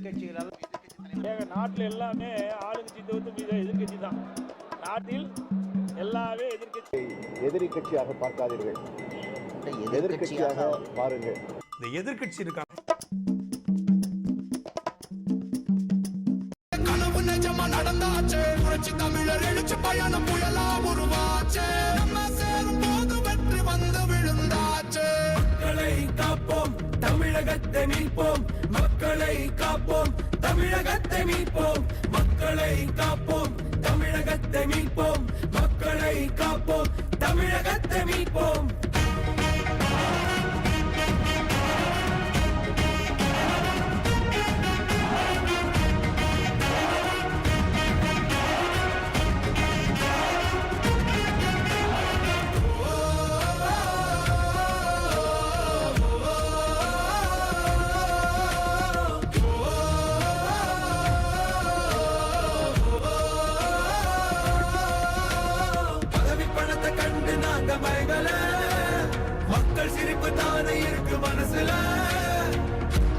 எதிர்கட்சிகளால் நாட்டில் எல்லாமே ஆளுங்கட்சி தவிர்த்து எதிர்கட்சி தான். நாட்டில் எல்லாமே எதிரி கட்சியாக பார்க்காதீர்கள், எதிர்கட்சியாக பாருங்கள். இந்த எதிர்கட்சி இருக்காங்க. கனவு நிஜமா நடந்தாச்சு, புரட்சி தமிழர் எழுச்சி பயணம் புயலா உருவாச்சு, நம்ம சேரும் போது வெற்றி வந்து விழுந்தாச்சு. மக்களை காப்போம், தமிழகத்தை மீட்போம், மக்களை காப்போம், தமிழகத்தை மீட்போம், மக்களை காப்போம், தமிழகத்தை மீட்போம், மக்களை காப்போம், தமிழகத்தை மீட்போம். மக்கள் சிரிப்பு தானே இருக்கு மனசுல,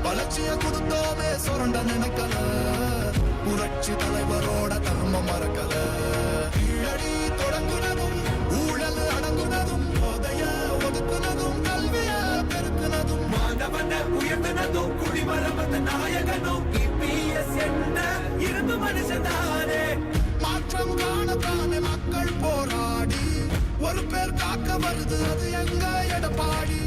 வளர்ச்சிய கொடுத்தோமே சுரண்ட நினைக்கல, புரட்சி தலைவரோட தர்மம் மறக்கல. கீழடி தொடங்குனதும் ஊழல் அடங்குனதும், போதைய ஒதுக்குனதும், கல்விய பெருக்குனதும், மாணவன உயர்ந்தனதும், குடிமரமத்த நாயகனும் EPS என்ற இரும்பு மனுஷன்தானே. மாற்றம் காணத்தானே மக்கள் போராடி ஒரு பேர் காக்க வருது, அது எங்க எடப்பாடி.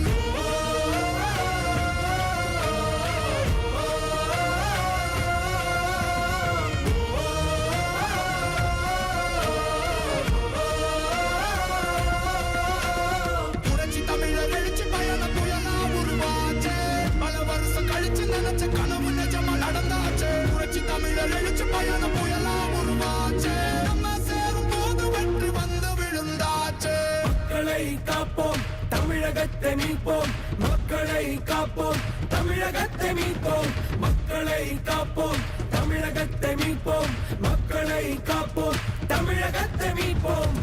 புரட்சி தமிழர் எழுச்சி பயணம் புயலா உருவாச்சு, பல வருஷம் கழிச்சு நினைச்ச கனவு நிஜமா நடந்தாச்சு. புரட்சி தமிழர் எழுச்சி பயணம் புயலா உருவாச்சு, நம்ம சேரும் போது வெற்றி வந்து விழுந்தாச்சு. மக்களை காப்போம், தமிழகத்தை மீட்போம், மக்களை காப்போம், தமிழகத்தை மீட்போம், மக்களை காப்போம், தமிழகத்தை மீட்போம், மக்களை காப்போம், தமிழகத்தை மீட்போம்.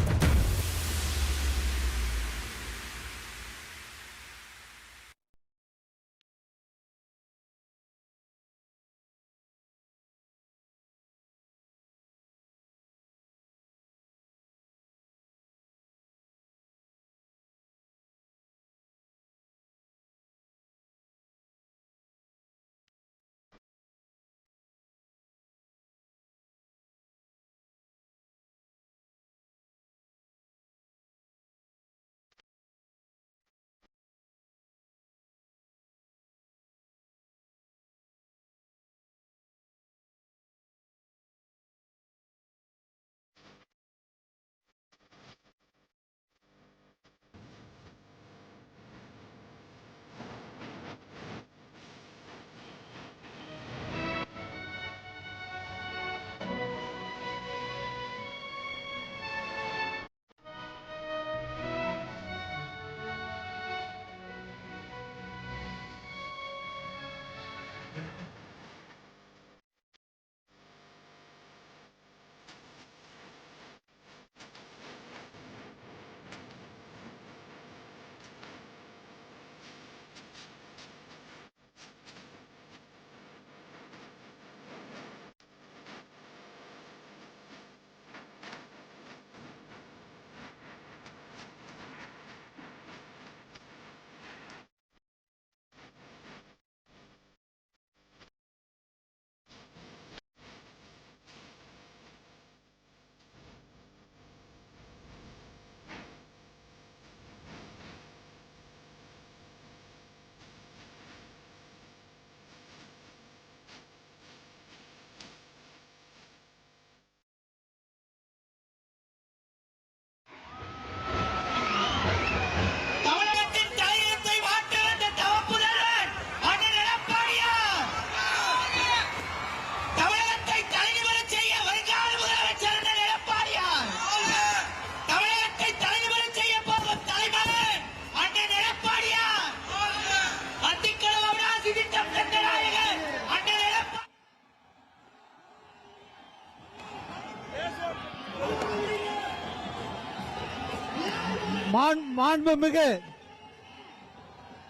மாண்புமிகு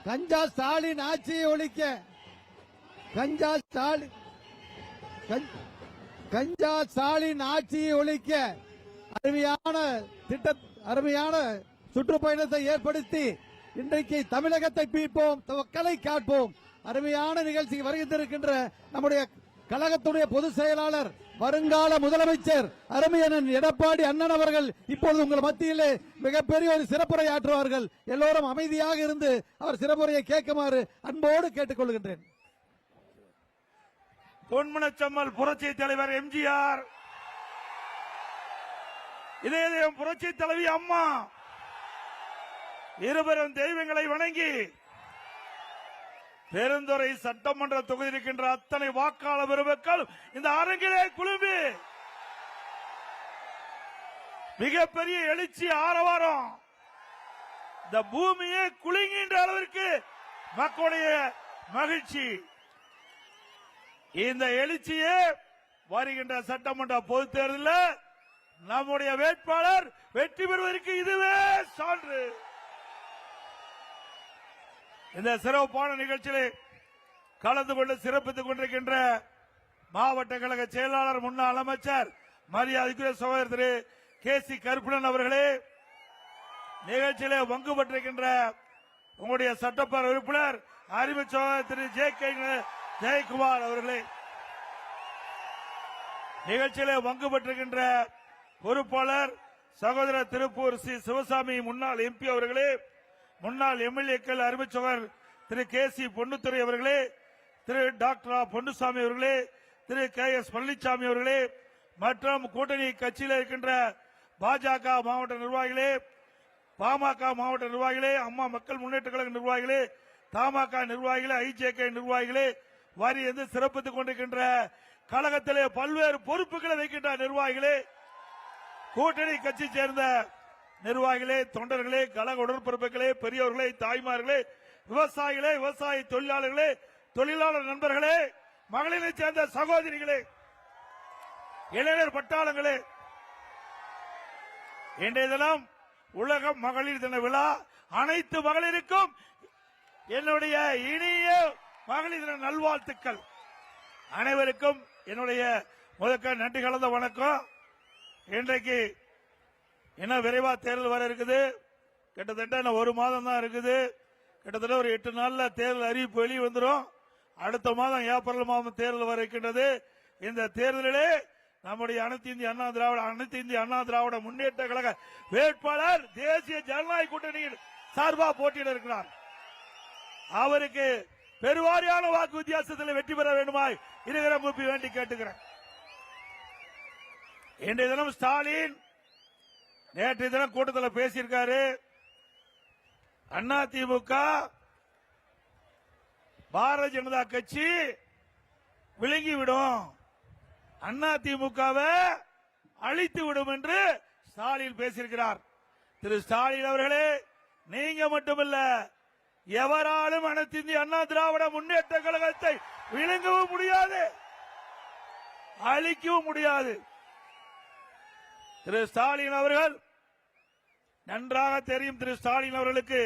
கஞ்சா ஸ்டாலின் ஆட்சியை ஒழிக்க, கஞ்சா ஸ்டாலின் கஞ்சா ஸ்டாலின் ஆட்சியை ஒழிக்க அருமையான சுற்றுப்பயணத்தை ஏற்படுத்தி இன்றைக்கு தமிழகத்தை மீட்போம், மக்களை காப்போம் அருமையான நிகழ்ச்சிக்கு வருகின்றிருக்கின்ற நம்முடைய கழகத்துடைய பொதுச் செயலாளர் வருங்கால முதலமைச்சர் அருமையண்ணன் எடப்பாடி அண்ணன் அவர்கள் இப்பொழுது உங்கள் மத்தியிலே மிகப்பெரிய ஒரு சிறப்புரை ஆற்றுவார்கள். எல்லோரும் அமைதியாக இருந்து அவர் சிறப்புரையை கேட்குமாறு அன்போடு கேட்டுக் கொள்கின்றேன். பொன்மனச்சம்மல் புரட்சி தலைவர் எம்ஜிஆர், இதயம் புரட்சி தலைவி அம்மா இருவரும் தெய்வங்களை வணங்கி பெருந்துறை சட்டமன்ற தொகுதி இருக்கின்ற அத்தனை வாக்காளர் பெருமக்கள் இந்த அரங்கிலே குழுமி மிகப்பெரிய எழுச்சி ஆரவாரம், இந்த பூமியே குலுங்குகின்ற அளவிற்கு மக்களுடைய மகிழ்ச்சி. இந்த எழுச்சியே வருகின்ற சட்டமன்ற பொதுத் தேர்தலில் நம்முடைய வேட்பாளர் வெற்றி பெறுவதற்கு இதுவே சான்று. இந்த சிறப்பான நிகழ்ச்சியிலே கலந்து கொண்டு சிறப்பித்துக் கொண்டிருக்கின்ற மாவட்ட கழக செயலாளர் முன்னாள் அமைச்சர் மரியாதைக்குரிய சகோதரர் திரு கே.சி. கருப்பணன் அவர்களே, நிகழ்ச்சியிலே பங்கு பெற்றிருக்கின்ற உங்களுடைய சட்டப்பேரவை உறுப்பினர் அறிவு சகோதரர் திரு ஜெயக்குமார் அவர்களே, நிகழ்ச்சியிலே பங்கு பெற்றிருக்கின்ற பொறுப்பாளர் சகோதரர் திருப்பூர் சி. சிவசாமி முன்னாள் எம்பி அவர்களே, முன்னாள் எம்எல்ஏக்கள் அறிவிச்சவர் திரு கே.சி. பொன்னுத்துறை அவர்களே, திரு டாக்டர் பொன்னுசாமி அவர்களே, திரு கே.எஸ். பழனிசாமி அவர்களே, மற்றும் கூட்டணி கட்சியில் இருக்கின்ற பாஜக மாவட்ட நிர்வாகிகளே, பாமக மாவட்ட நிர்வாகிகளே, அம்மா மக்கள் முன்னேற்ற கழக நிர்வாகிகளே, தமாக நிர்வாகிகளே, ஐஜேகே நிர்வாகிகளே, வரி என்று சிறப்பித்துக் கொண்டிருக்கின்ற கழகத்திலே பல்வேறு பொறுப்புகளை வைக்கின்ற நிர்வாகிகளே, கூட்டணி கட்சி சேர்ந்த நிர்வாகிகளே, தொண்டர்களே, கழக உடன்பிறப்புகளே, பெரியவர்களே, தாய்மார்களே, விவசாயிகளே, விவசாய தொழிலாளர்களே, தொழிலாளர் நண்பர்களே, மகளிரை சேர்ந்த சகோதரிகளே, இளைஞர் பட்டாளங்களே, இன்றைய தினம் உலக மகளிர் தின விழா. அனைத்து மகளிருக்கும் என்னுடைய இனிய மகளிர் தின நல்வாழ்த்துக்கள். அனைவருக்கும் என்னுடைய முதற்க நன்றி கலந்த வணக்கம். இன்றைக்கு இன்னும் விரைவா தேர்தல் வர இருக்குது. கிட்டத்தட்ட ஒரு மாதம் தான் இருக்குது. கிட்டத்தட்ட ஒரு 8 நாள்ல தேர்தல் அறிவிப்பு வெளியே வந்துடும். அடுத்த மாதம் ஏப்ரல் மாதம் தேர்தல் வர இருக்கின்றது. இந்த தேர்தலிலே நம்முடைய அனைத்து இந்திய அண்ணா திராவிட முன்னேற்ற கழக வேட்பாளர் தேசிய ஜனநாயக கூட்டணியின் சார்பாக போட்டியிட இருக்கிறார். அவருக்கு பெருவாரியான வாக்கு வித்தியாசத்தில் வெற்றி பெற வேண்டுமாய் இருக்கிற முப்பி வேண்டி கேட்டுக்கிறேன். இன்றைய தினம் ஸ்டாலின் நேற்றைய தினம் கூட்டத்தில் பேசியிருக்காரு. அதிமுக பாரதிய ஜனதா கட்சி விழுங்கிவிடும், அதிமுகவை அழித்து விடும் என்று ஸ்டாலின் பேசியிருக்கிறார். திரு ஸ்டாலின் அவர்களே, நீங்க மட்டுமல்ல, எவராலும் அனைத்து இந்திய அண்ணா திராவிட முன்னேற்ற கழகத்தை விழுங்கவும் முடியாது, அழிக்கவும் முடியாது. திரு ஸ்டாலின் அவர்கள் நன்றாக தெரியும். திரு ஸ்டாலின் அவர்களுக்கு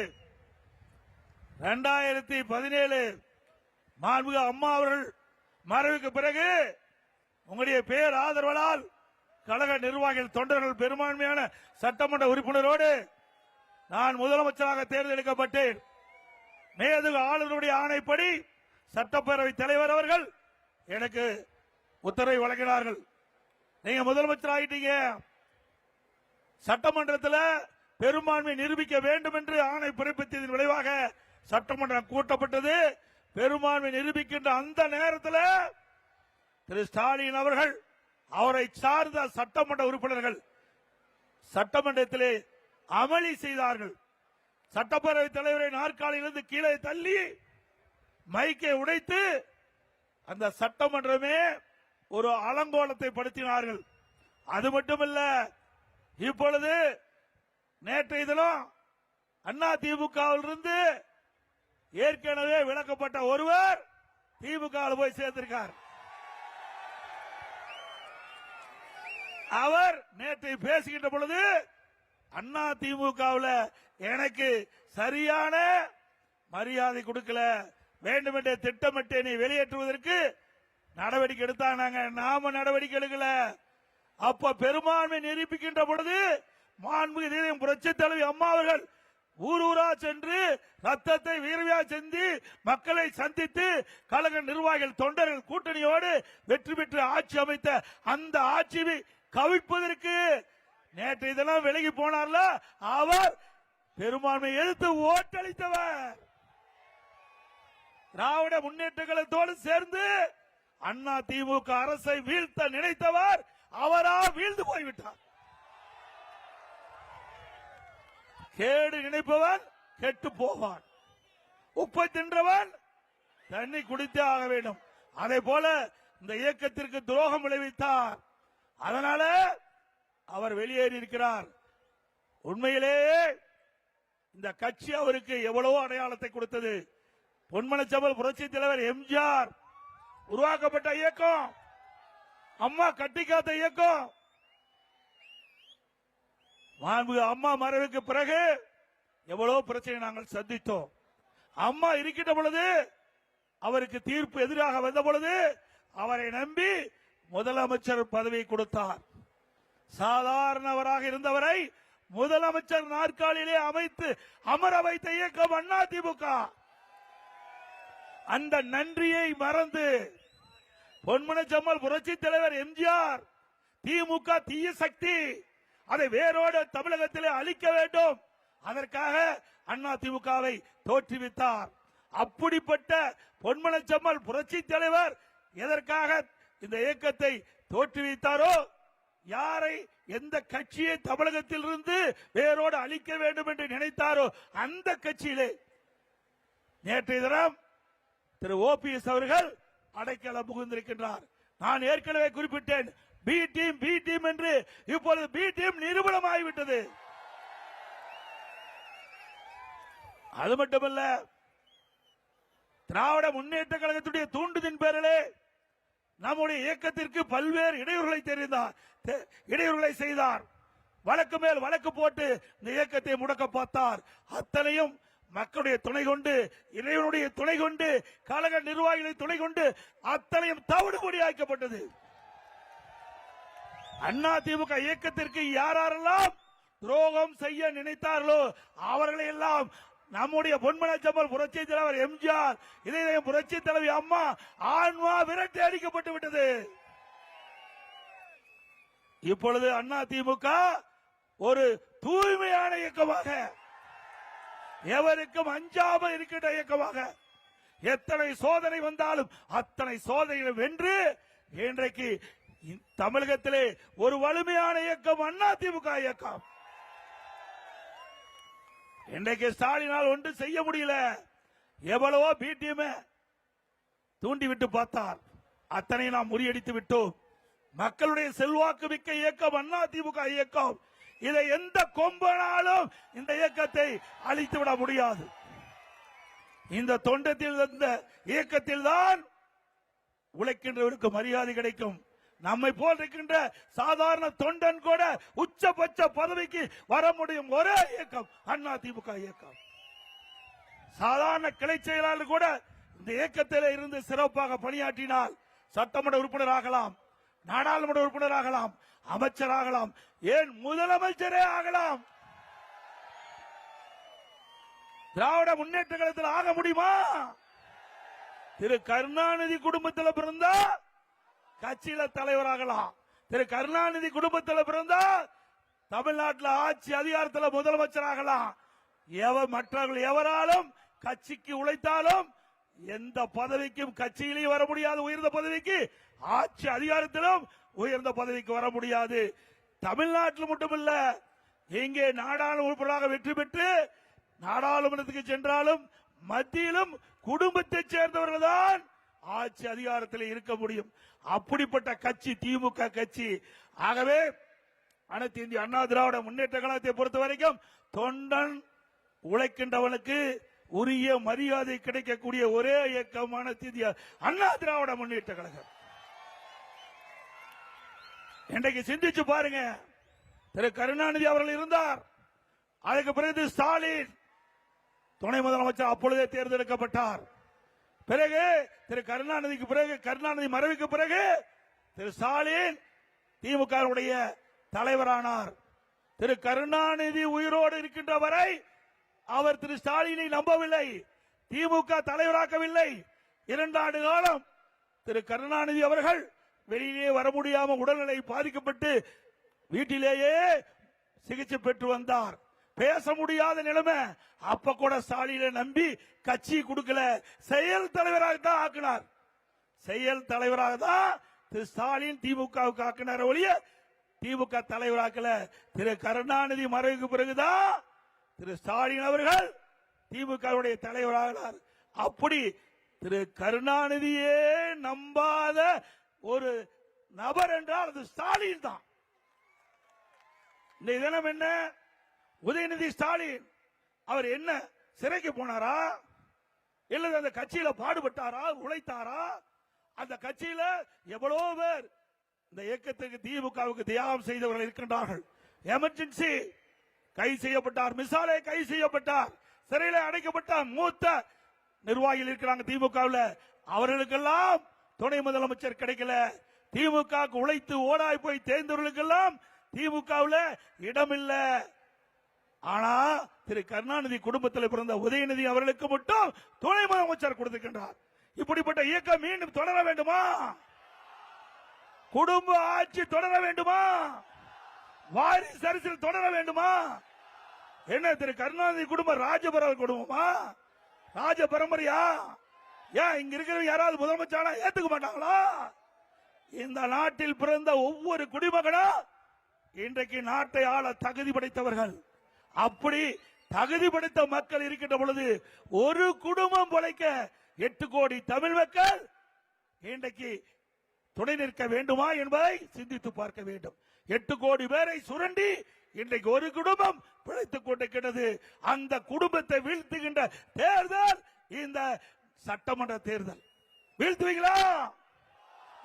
2017 மாண்புமிகு அம்மா அவர்கள் மறைவுக்கு பிறகு உங்களுடைய பேர் ஆதரவால் கழக நிர்வாகிகள் தொண்டர்கள் பெரும்பான்மையான சட்டமன்ற உறுப்பினரோடு நான் முதலமைச்சராக தேர்ந்தெடுக்கப்பட்டேன். மேதகு ஆளுநருடைய ஆணைப்படி சட்டப்பேரவை தலைவர் அவர்கள் எனக்கு உத்தரவை வழங்கினார்கள். நீங்க முதலமைச்சர் ஆகிட்டீங்க, சட்டமன்றத்தில் பெரும்பான்மை நிரூபிக்க வேண்டும் என்று ஆணை பிறப்பித்ததன் விளைவாக சட்டமன்றம் கூட்டப்பட்டது. பெரும்பான்மை நிரூபிக்கின்ற அந்த நேரத்தில் திரு ஸ்டாலின் அவர்கள் அவரை சார்ந்த சட்டமன்ற உறுப்பினர்கள் சட்டமன்றத்திலே அமளி செய்தார்கள். சட்டப்பேரவை தலைவரை நாற்காலியிலிருந்து கீழே தள்ளி மைக்கை உடைத்து அந்த சட்டமன்றமே ஒரு அலங்கோலத்தை படுத்தினார்கள். அது மட்டுமல்ல, இப்பொழுது நேற்றைய தினம் அதிமுகவிலிருந்து ஏற்கனவே விலக்கப்பட்ட ஒருவர் திமுக போய் சேர்ந்திருக்கார். அவர் நேற்று பேசுகின்ற பொழுது அதிமுகவில் எனக்கு சரியான மரியாதை கொடுக்கல, வேண்டுமென்றே திட்டமிட்டு நீ வெளியேற்றுவதற்கு நடவடிக்கை எடுத்தாங்க. நாம நடவடிக்கை எடுக்கல. அப்ப பெரும்பான்மை நிரூபிக்கின்ற பொழுது மாண்புமிகு புரட்சி தலைவி அம்மா அவர்கள் ஊர் ஊரா சென்று ரத்தத்தை வீரவியா செஞ்சு மக்களை சந்தித்து கழக நிர்வாகிகள் தொண்டர்கள் கூட்டணியோடு வெற்றி பெற்று ஆட்சி அமைத்த அந்த ஆட்சியை கவிழ்ப்பதற்கு நேற்று இதெல்லாம் விலகி போனார்ல, அவர் பெரும்பான்மை எதிர்த்து ஓட்டளித்தவர். திராவிட முன்னேற்ற கழகத்தோடு சேர்ந்து அண்ணா திமுக அரசை வீழ்த்த நினைத்தவர் அவரா வீழ்ந்து போய்விட்டார். கேடு நினைப்பவன் கெட்டு போவான், உப்பை தின்றவன் தண்ணி குடித்தே ஆக வேண்டும். அதே போல இந்த இயக்கத்திற்கு துரோகம் விளைவித்தார். அதனால அவர் வெளியேறி இருக்கிறார். உண்மையிலேயே இந்த கட்சி அவருக்கு எவ்வளவோ அடையாளத்தை கொடுத்தது. பொன்மனச்செம்மல் புரட்சி தலைவர் எம்ஜிஆர் உருவாக்கப்பட்ட இயக்கம், அம்மா கட்டி காத்த இயக்கம். அம்மா மறைவுக்கு பிறகு எவ்வளவு பிரச்சனை நாங்கள் சந்தித்தோம். அம்மா இருக்கின்ற பொழுது அவருக்கு தீர்ப்பு எதிராக வந்த பொழுது அவரை நம்பி முதலமைச்சர் பதவி கொடுத்தார். சாதாரணவராக இருந்தவரை முதலமைச்சர் நாற்காலியிலே அமைத்து அமர வைத்த இயக்கம் அண்ணா திமுக. அந்த நன்றியை மறந்து பொன்மனச்செம்மல் புரட்சி தலைவர் எம்ஜிஆர் திமுக தீய சக்தி, அதை வேரோடு தமிழகத்திலே அழிக்க வேண்டும், அதற்காக அண்ணா திமுகவை தோற்றுவித்தார். அப்படிப்பட்ட பொன்மனச்செம்மல் புரட்சி தலைவர் எதற்காக இந்த இயக்கத்தை தோற்றுவித்தாரோ, யாரை எந்த கட்சியை தமிழகத்தில் இருந்து வேரோடு அழிக்க வேண்டும் என்று நினைத்தாரோ அந்த கட்சியிலே நேற்றைய தினம் திரு ஓபிஎஸ் அவர்கள் அடைக்கலம் புகுந்திருக்கின்றார். நான் ஏற்கனவே குறிப்பிட்டேன், பி டீம் என்று. இப்பொழுது பி டீம் நிரூபணமாகிவிட்டது. அது மட்டுமல்ல, திராவிட முன்னேற்ற கழகத்துடைய தூண்டுதின் பேரிலே நம்முடைய இயக்கத்திற்கு பல்வேறு இடையூறுகளை செய்தார். வழக்கு மேல் வழக்கு போட்டு இந்த இயக்கத்தை முடக்க பார்த்தார். அத்தனையும் மக்களுடைய துணை கொண்டு, இறைவனுடைய துணை கொண்டு, கழக நிர்வாகிகளை துணை கொண்டு அத்தனையும் தவிடுபொடியாக்கப்பட்டது. அண்ணா திமுக இயக்கத்திற்கு யாரெல்லாம் துரோகம் செய்ய நினைத்தார்களோ அவர்களை எல்லாம் நம்முடைய பொன்மனச்செம்மல் புரட்சி தலைவர் எம்ஜிஆர், இதயம் புரட்சி தலைவி அம்மா ஆன்மா விரட்டி அடிக்கப்பட்டு விட்டது. இப்பொழுது அண்ணா திமுக ஒரு தூய்மையான இயக்கமாக, எவருக்கும் அஞ்சாமல் இருக்கின்ற இயக்கமாக, எத்தனை சோதனை வந்தாலும் அத்தனை சோதனைகளை வென்று இன்றைக்கு தமிழகத்திலே ஒரு வலிமையான இயக்கம் அண்ணா திமுக இயக்கம். இன்றைக்கு ஸ்டாலினால் ஒன்று செய்ய முடியல. எவ்வளவோ பிடிஎம் தூண்டிவிட்டு பார்த்தார், அத்தனை நாம் முறியடித்து விட்டோம். மக்களுடைய செல்வாக்கு மிக்க இயக்கம் அண்ணா திமுக இயக்கம். இதை எந்த கொம்பனாலும் இந்த இயக்கத்தை அழித்து விட முடியாது. இந்த தொண்டத்தில், இந்த இயக்கத்தில் தான் உழைக்கின்றவருக்கு மரியாதை கிடைக்கும். நம்மை போல் இருக்கின்ற சாதாரண தொண்டன் கூட உச்சபட்ச பதவிக்கு வர முடியும் ஒரே இயக்கம் அண்ணா திமுக இயக்கம். சாதாரண கிளை செயலாளர் கூட இந்த இயக்கத்தில் இருந்து சிறப்பாக பணியாற்றினால் சட்டமன்ற உறுப்பினர் ஆகலாம், நாடாளுமன்ற உறுப்பினர் ஆகலாம், அமைச்சர் ஆகலாம், ஏன் முதலமைச்சரே ஆகலாம். திராவிட முன்னேற்ற கழகத்தில் ஆக முடியுமா? திரு கருணாநிதி குடும்பத்தில் பிறந்தா கட்சியில தலைவராகலாம். திரு கருணாநிதி குடும்பத்தில் பிறந்தா தமிழ்நாட்டில் ஆட்சி அதிகாரத்தில் முதலமைச்சராகலாம். மற்றவர்கள் எவராலும் கட்சிக்கு உழைத்தாலும் எந்த பதவிக்கும் கட்சியிலேயும் வர முடியாது. உயர்ந்த பதவிக்கு, ஆட்சி அதிகாரத்திலும் உயர்ந்த பதவிக்கு வர முடியாது. தமிழ்நாட்டில் மட்டுமல்ல, இங்கே நாடாளுமன்ற உறுப்பினராக வெற்றி பெற்று நாடாளுமன்றத்துக்கு சென்றாலும் மத்தியிலும் குடும்பத்தை சேர்ந்தவர்கள் தான் ஆட்சி அதிகாரத்தில் இருக்க முடியும். அப்படிப்பட்ட கட்சி திமுக கட்சி. ஆகவே அனைத்து இந்திய அண்ணா திராவிட முன்னேற்ற கழகத்தை பொறுத்த வரைக்கும் தொண்டன் உழைக்கின்றவனுக்கு உரிய மரியாதை கிடைக்கக்கூடிய ஒரே இயக்கமான இந்திய அண்ணா திராவிட முன்னேற்ற கழகம். இன்றைக்கு சிந்திச்சு பாருங்க, திரு கருணாநிதி அவர்கள் இருந்தார், அதுக்கு பிறகு ஸ்டாலின் துணை முதலமைச்சர் அப்பொழுதே தேர்ந்தெடுக்கப்பட்டார். பிறகு திரு கருணாநிதிக்கு பிறகு, கருணாநிதி மறைவுக்கு பிறகு திரு ஸ்டாலின் திமுக தலைவரானார். திரு கருணாநிதி உயிரோடு இருக்கின்ற வரை அவர் திரு ஸ்டாலினை நம்பவில்லை, திமுக தலைவராக்கவில்லை. 2 ஆண்டு காலம் திரு கருணாநிதி அவர்கள் வெளியிலே வர முடியாமல் உடல்நிலை பாதிக்கப்பட்டு வீட்டிலேயே சிகிச்சை பெற்று வந்தார். பேச முடியாத நிலைமை. அப்ப கூட ஸ்டாலினை நம்பி கட்சி கொடுக்கல, செயல் தலைவராக தான் ஆக்கினார். செயல் தலைவராக தான் திரு ஸ்டாலின் திமுகவுக்கு ஆக்கினார் ஒழிய திமுக தலைவராக்கல. திரு கருணாநிதி மறைவுக்கு பிறகுதான் திரு ஸ்டாலின் அவர்கள் திமுக தலைவராகிறார். அப்படி திரு கருணாநிதியே நம்பாத ஒரு நபர் என்றால் அது ஸ்டாலின் தான். இந்த தினம் என்ன, உதயநிதி ஸ்டாலின் அவர் என்ன சிறைக்கு போனாரா, இல்ல அந்த கட்சியில பாடுபட்டாரா, உழைத்தாரா? அந்த கட்சியில எவ்வளவு பேர் இந்த இயக்கத்துக்கு திமுகவுக்கு தியாகம் செய்தவர்கள் இருக்கின்றார்கள். எமர்ஜென்சி கைது செய்யப்பட்டார், மிசாலே கைது செய்யப்பட்டார், சிறையில் அடைக்கப்பட்டார், மூத்த நிர்வாகிகள் இருக்கிறாங்க திமுகவில். அவர்களுக்கெல்லாம் துணை முதலமைச்சர் கிடைக்கல. திமுக உழைத்து ஓடாய் போய் தேர்ந்தவர்களுக்கெல்லாம் திமுகவில் இடமில்ல. ஆனா திரு கருணாநிதி குடும்பத்தில் பிறந்த உதயநிதி அவர்களுக்கு மட்டும் துணை முதலமைச்சர் கொடுத்திருக்கின்றார். இப்படிப்பட்ட இயக்கம் மீண்டும் தொடர வேண்டுமா? குடும்ப ஆட்சி தொடர வேண்டுமா? வாரிசு அரசியல் தொடர வேண்டுமா? என்ன திரு கருணாநிதி குடும்பம் ராஜபரம்பரை குடும்பமா, ராஜ பரம்பரையா? ஏன் இங்க இருக்கிற யாராவது முதலமைச்சர் ஏத்துக்க மாட்டாங்களா? இந்த நாட்டில் பிறந்த ஒவ்வொரு குடிமகனும் இன்றைக்கு நாட்டை ஆள தகுதி படைத்தவர்கள். அப்படி தகுதி படைத்த மக்கள் இருக்கின்ற பொழுது ஒரு குடும்பம் பொழைக்க 8 கோடி தமிழ் மக்கள் இன்றைக்கு துணை நிற்க வேண்டுமா என்பதை சிந்தித்து பார்க்க வேண்டும். 8 கோடி பேரை சுரண்டி இன்றைக்கு ஒரு குடும்பம் பிழைத்துக் கொண்டிருக்கிறது. அந்த குடும்பத்தை வீழ்த்துகின்ற தேர்தல் இந்த சட்டமன்ற தேர்தல். வீழ்த்துவீங்களா?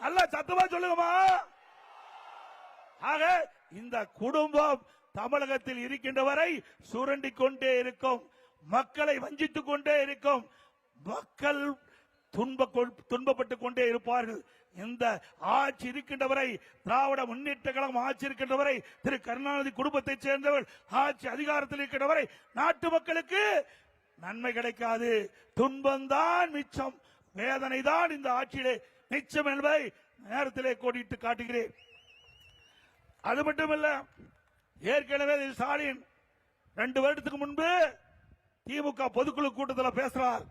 நல்ல சத்தமா சொல்லுங்கம்மா. ஆக இந்த குடும்பம் தமிழகத்தில் இருக்கின்ற வரை சுரண்டி கொண்டே இருக்கும், மக்களை வஞ்சித்துக் கொண்டே இருக்கும், மக்கள் துன்பப்பட்டுக் கொண்டே இருப்பார்கள். இந்த ஆட்சி இருக்கின்ற வரை, திராவிட முன்னேற்ற கழகம் ஆட்சி இருக்கின்ற வரை, திரு கருணாநிதி குடும்பத்தைச் சேர்ந்தவர் ஆட்சி அதிகாரத்தில் இருக்கின்ற வரை நாட்டு மக்களுக்கு நன்மை கிடைக்காது. துன்பம்தான் மிச்சம், வேதனை தான் இந்த ஆட்சியிலே மிச்சம் என்பதை நேரத்திலே கோடிட்டு காட்டுகிறேன். அது மட்டுமல்ல, ஏற்கனவே ஸ்டாலின் 2 வருடத்துக்கு முன்பு திமுக பொதுக்குழு கூட்டத்தில் பேசுறார்.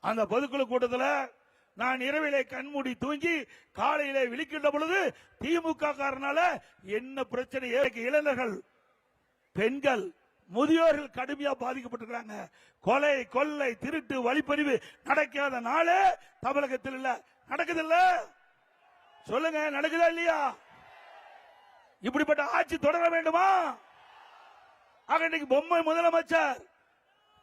அந்த பொதுக்குழு கூட்டத்தில் நான் இரவிலே கண்மூடி தூங்கி காலையிலே விழிக்கின்ற பொழுது திமுக காரனால என்ன பிரச்சனை, இளைஞர்கள், பெண்கள், முதியோர்கள் கடுமையா பாதிக்கப்பட்டிருக்கிறாங்க. கொலை, கொள்ளை, திருட்டு, வழிப்பறிவு நடக்காத நாளே தமிழகத்தில் இல்ல. நடக்குது இல்ல? சொல்லுங்க, நடக்குதா இல்லையா? இப்படிப்பட்ட ஆட்சி தொடர வேண்டுமா? ஆக இன்னைக்கு பொம்மை முதலமைச்சர்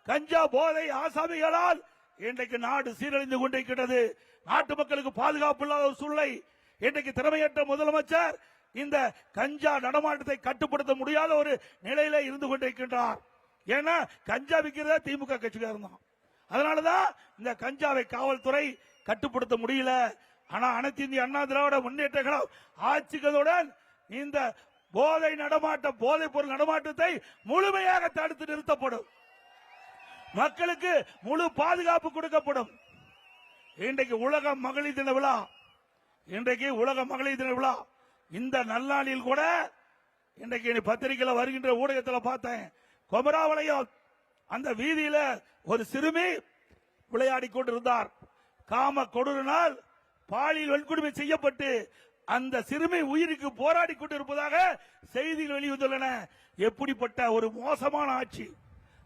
கஞ்சா போதை ஆசாமிகளால் இன்றைக்கு நாடு சீரழிந்து கொண்டிருக்கிறது. நாட்டு மக்களுக்கு பாதுகாப்பு இல்லாத ஒரு சூழ்நிலை. இன்றைக்கு திறமையற்ற முதலமைச்சர் இந்த கஞ்சா நடமாட்டத்தை கட்டுப்படுத்த முடியாத ஒரு நிலையில இருந்து கொண்டிருக்கின்றார். ஏன்னா கஞ்சா விற்கிறதா திமுக கட்சிக்காரன் தான். அதனாலதான் இந்த கஞ்சாவை காவல்துறை கட்டுப்படுத்த முடியல. ஆனா அனைத்து இந்திய அண்ணா திராவிட முன்னேற்ற கழகம் ஆட்சிகளுடன் இந்த போதை நடமாட்டம், போதைப் பொருள் நடமாட்டத்தை முழுமையாக தடுத்து நிறுத்தப்படும். மக்களுக்கு முழு பாதுகாப்பு கொடுக்கப்படும். இன்றைக்கு உலக மகளிர் தின விழா, இன்றைக்கு உலக மகளிர் தின விழா. இந்த நல்லாளில் கூட இன்றைக்கு பத்திரிகையில் வருகின்ற ஊடகத்தில் பார்த்தேன், கொமராவளையம் அந்த வீதியில ஒரு சிறுமி விளையாடி கொண்டிருந்தார். காம கொடூரனால் பாலியல் வன்கொடுமை செய்யப்பட்டு அந்த சிறுமி உயிருக்கு போராடி கொண்டிருப்பதாக செய்திகள் வெளிவந்துள்ளன. எப்படிப்பட்ட ஒரு மோசமான ஆட்சி!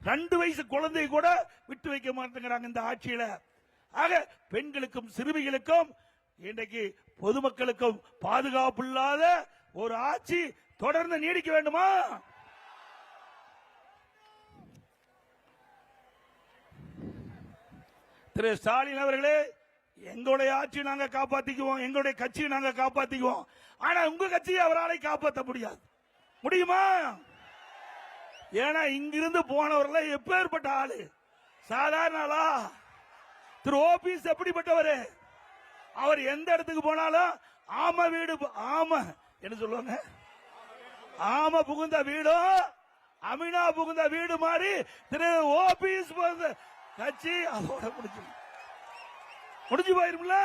2 வயசு குழந்தை கூட விட்டு வைக்க மாட்டேங்கிறாங்க இந்த ஆட்சியில. ஆக பெண்களுக்கும் சிறுமிகளுக்கும் இன்றைக்கு பொதுமக்களுக்கும் பாதுகாப்பு இல்லாத ஒரு ஆட்சி தொடர்ந்து நீடிக்க வேண்டுமா? திரு ஸ்டாலின் அவர்களே, எங்களுடைய ஆட்சி நாங்க காப்பாத்திக்குவோம், எங்களுடைய கட்சியை நாங்க காப்பாத்திக்குவோம். ஆனா உங்க கட்சியை அவரால் காப்பாற்ற முடியாது. முடியுமா? ஏன்னா இங்கிருந்து போனவர்கள் எப்பேற்பட்ட ஆளு, சாதாரண ஆளா? திரு ஓபிஎஸ் எப்படிப்பட்டவர்? அவர் எந்த இடத்துக்கு போனாலும் ஆம வீடு ஆம என்ன சொல்லுவாங்க, ஆம புகுந்த வீடும் அமினா புகுந்த வீடு மாதிரி திரு ஓபிஎஸ் கட்சி அதோட முடிஞ்சு போயிரும்ல.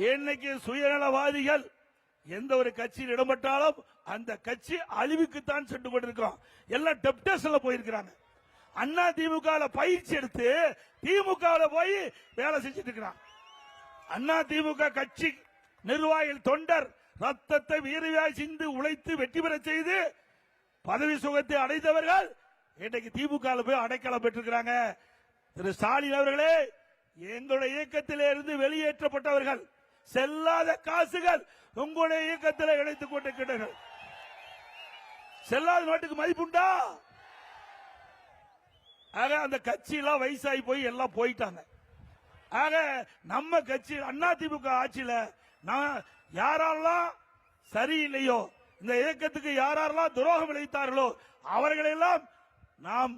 இன்னைக்கு சுயநலவாதிகள் எந்த ஒரு கட்சியில் இடம்பெற்றாலும் அந்த கட்சி அழிவுக்குத்தான் சென்று கொண்டிருக்கிறோம். எல்லாம் டெப்டேஷன்ல போயிருக்கிறாங்க. அண்ணா திமுக பயிற்சி எடுத்து திமுக போய் வேலை செஞ்சுட்டு இருக்கிறான். அண்ணா திமுக கட்சி நிர்வாகிகள் தொண்டர் ரத்தத்தை வீரவாய் சிந்து உழைத்து வெற்றி பெற செய்து பதவி சுகத்தை அடைந்தவர்கள் இன்றைக்கு திமுக போய் அடைக்கலம் பெற்றிருக்கிறாங்க. திரு ஸ்டாலின் அவர்களே, எங்களுடைய இயக்கத்திலே இருந்து வெளியேற்றப்பட்டவர்கள் செல்லாத காசுகள் உங்களுடைய இயக்கத்தில் இணைத்துக் கொண்டிருக்கிறார்கள். செல்லாத நாட்டுக்கு மதிப்புண்டா? ஆக அந்த கட்சி எல்லாம் வயசாகி போய் எல்லாம் போயிட்டாங்க. ஆக நம்ம கட்சி அண்ணா திமுக ஆட்சியில யாரெல்லாம் சரியில்லையோ, இந்த இயக்கத்துக்கு யாரெல்லாம் துரோகம் விளைவித்தார்களோ அவர்களெல்லாம் நாம்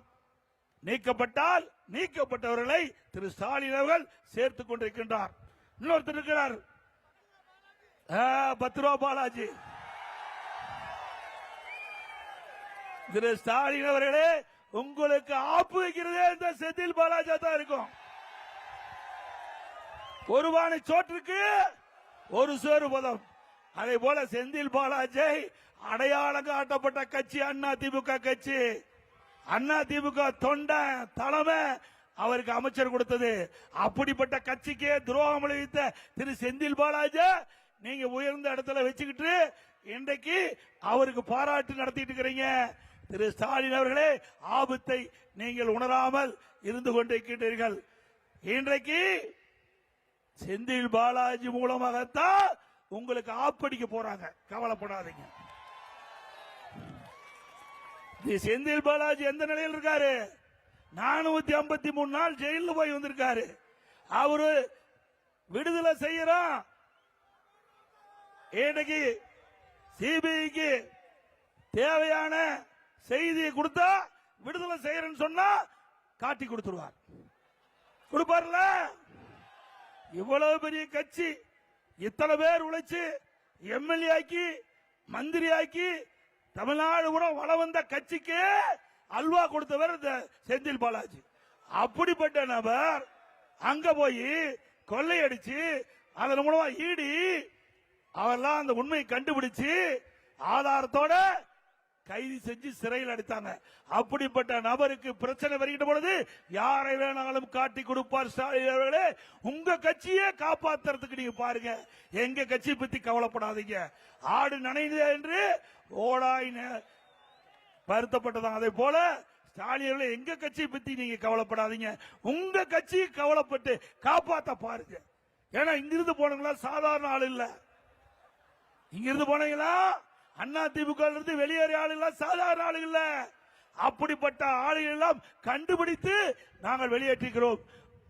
நீக்கப்பட்டால் நீக்கப்பட்டவர்களை திரு ஸ்டாலின் அவர்கள் சேர்த்துக் கொண்டிருக்கின்றார். இன்னொருத்தர் இருக்கிறார் 10 ரூபா பாலாஜி. திரு ஸ்டாலின் அவர்களே, உங்களுக்கு ஆப்பு வைக்கிறதே இந்த செந்தில் பாலாஜி தான் இருக்கும். ஒரு பானை சோற்றுக்கு ஒரு சோறு பதம். அதே போல செந்தில் பாலாஜி அடையாளம் காட்டப்பட்ட கட்சி அண்ணா திமுக கட்சி. அண்ணா திமுக தொண்டை தலைமை அவருக்கு அமைச்சர் கொடுத்தது. அப்படிப்பட்ட கட்சிக்கே துரோகம் விளைவித்த திரு செந்தில் பாலாஜி நீங்க உயர்ந்த இடத்துல வச்சுக்கிட்டு இன்றைக்கு அவருக்கு பாராட்டு நடத்திட்டு இருக்கிறீங்க. திரு ஸ்டாலின் அவர்களே, ஆபத்தை நீங்கள் உணராமல் இருந்து கொண்டிருக்கின்றீர்கள். இன்றைக்கு செந்தில் பாலாஜி மூலமாகத்தான் உங்களுக்கு ஆப்படிக்க போறாங்க. கவலைப்படாதீங்க. செந்தில் பாலாஜி எந்த நிலையில் இருக்காரு? 453 நாள் ஜெயிலில் போய் வந்திருக்காரு. அவரு விடுதலை செய்யறோம். இன்னைக்கு சிபிஐக்கு தேவையான செய்தியை கொடுத்தா விடுதலை செய்யறேன்னு சொன்னா காட்டி கொடுத்துருவார். கொடுப்பார்ல. இவ்வளவு பெரிய கட்சி இத்தனை பேர் உழைச்சு எம்எல்ஏ ஆக்கி மந்திரி ஆக்கி தமிழ்நாடு கூட வள வந்த கட்சிக்கு அல்வா கொடுத்தவர் இந்த செந்தில் பாலாஜி. அப்படிப்பட்ட நபர் அங்க போய் கொள்ளையடிச்சு அதன் மூலமா ஈடி அவெல்லாம் அந்த உண்மையை கண்டுபிடிச்சு ஆதாரத்தோட கைது செஞ்சு சிறையில் அடைத்தாங்க. அப்படிப்பட்ட நபருக்கு பிரச்சனை வருகின்ற பொழுது யாரை வேணாலும் காட்டி கொடுப்பார் ஸ்டாலின் அவர்களே. உங்க கட்சியை காப்பாத்துறதுக்கு நீங்க பாருங்க. எங்க கட்சியை பத்தி கவலைப்படாதீங்க. ஆடு நனைந்து என்று ஓடாய் வருத்தப்பட்டதான். அதே போல ஸ்டாலின் அவர்களே, எங்க கட்சியை பத்தி நீங்க கவலைப்படாதீங்க. உங்க கட்சியை கவலைப்பட்டு காப்பாத்த பாருங்க. ஏன்னா இங்கிருந்து போனவங்களா சாதாரண ஆள் இல்ல. இங்கிருந்து போனீங்களா அண்ணா திமுக இருந்து வெளியேறிய ஆளுகள் சாதாரண ஆளுகள் இல்ல. அப்படிப்பட்ட ஆளுகள் எல்லாம் கண்டுபிடித்து நாங்கள் வெளியேற்றுகிறோம்.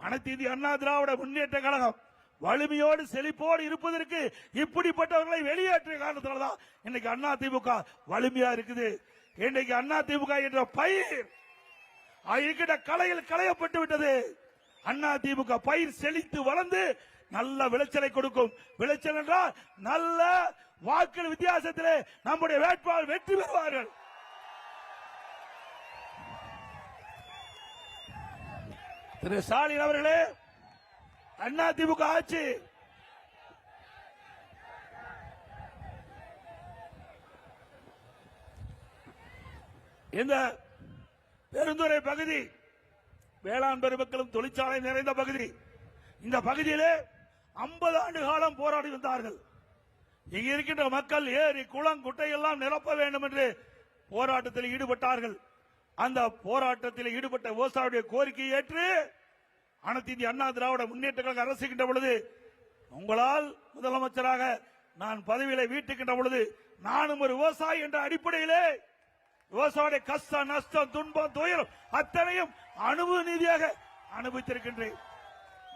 அனைத்து இந்திய அண்ணா திராவிட முன்னேற்ற கழகம் வலிமையோடு செழிப்போடு இருப்பதற்கு இப்படிப்பட்டவர்களை வெளியேற்றிய காரணத்தால்தான் இன்னைக்கு அண்ணா திமுக வலிமையா இருக்குது. இன்னைக்கு அண்ணா திமுக என்ற பயிர் இருக்கின்ற கலையில் களையப்பட்டு விட்டது. அண்ணா திமுக பயிர் செழித்து வளர்ந்து நல்ல விளைச்சலை கொடுக்கும். விளைச்சல் என்றால் நல்ல வாக்கு வித்தியாசத்திலே நம்முடைய வேட்பாளர் வெற்றி பெறுவார்கள். திரு ஸ்டாலின் அவர்களே, அண்ணா திமுக ஆட்சி இந்த பெருந்துறை பகுதி வேளாண் பெருமக்களும் தொழிற்சாலை நிறைந்த பகுதி. இந்த பகுதியிலே 50 ஆண்டு காலம் போராடி வந்தார்கள். இங்க இருக்கின்ற மக்கள் ஏரி குளம் குட்டை எல்லாம் நிரப்ப வேண்டும் என்று போராட்டத்தில் ஈடுபட்டார்கள். அந்த போராட்டத்தில் ஈடுபட்ட விவசாயியுடைய கோரிக்கையை ஏற்று அனைத்து இந்திய அண்ணா திராவிட முன்னேற்ற கழக அரசுகின்ற பொழுது, உங்களால் முதலமைச்சராக நான் பதவியில வீட்டுக்கின்ற பொழுது நானும் ஒரு விவசாயி என்ற அடிப்படையிலே விவசாய கஷ்டம் நஷ்டம் துன்பம் துயரம் அத்தனையும் அனுபவ நீதியாக அனுபவித்திருக்கின்றேன்.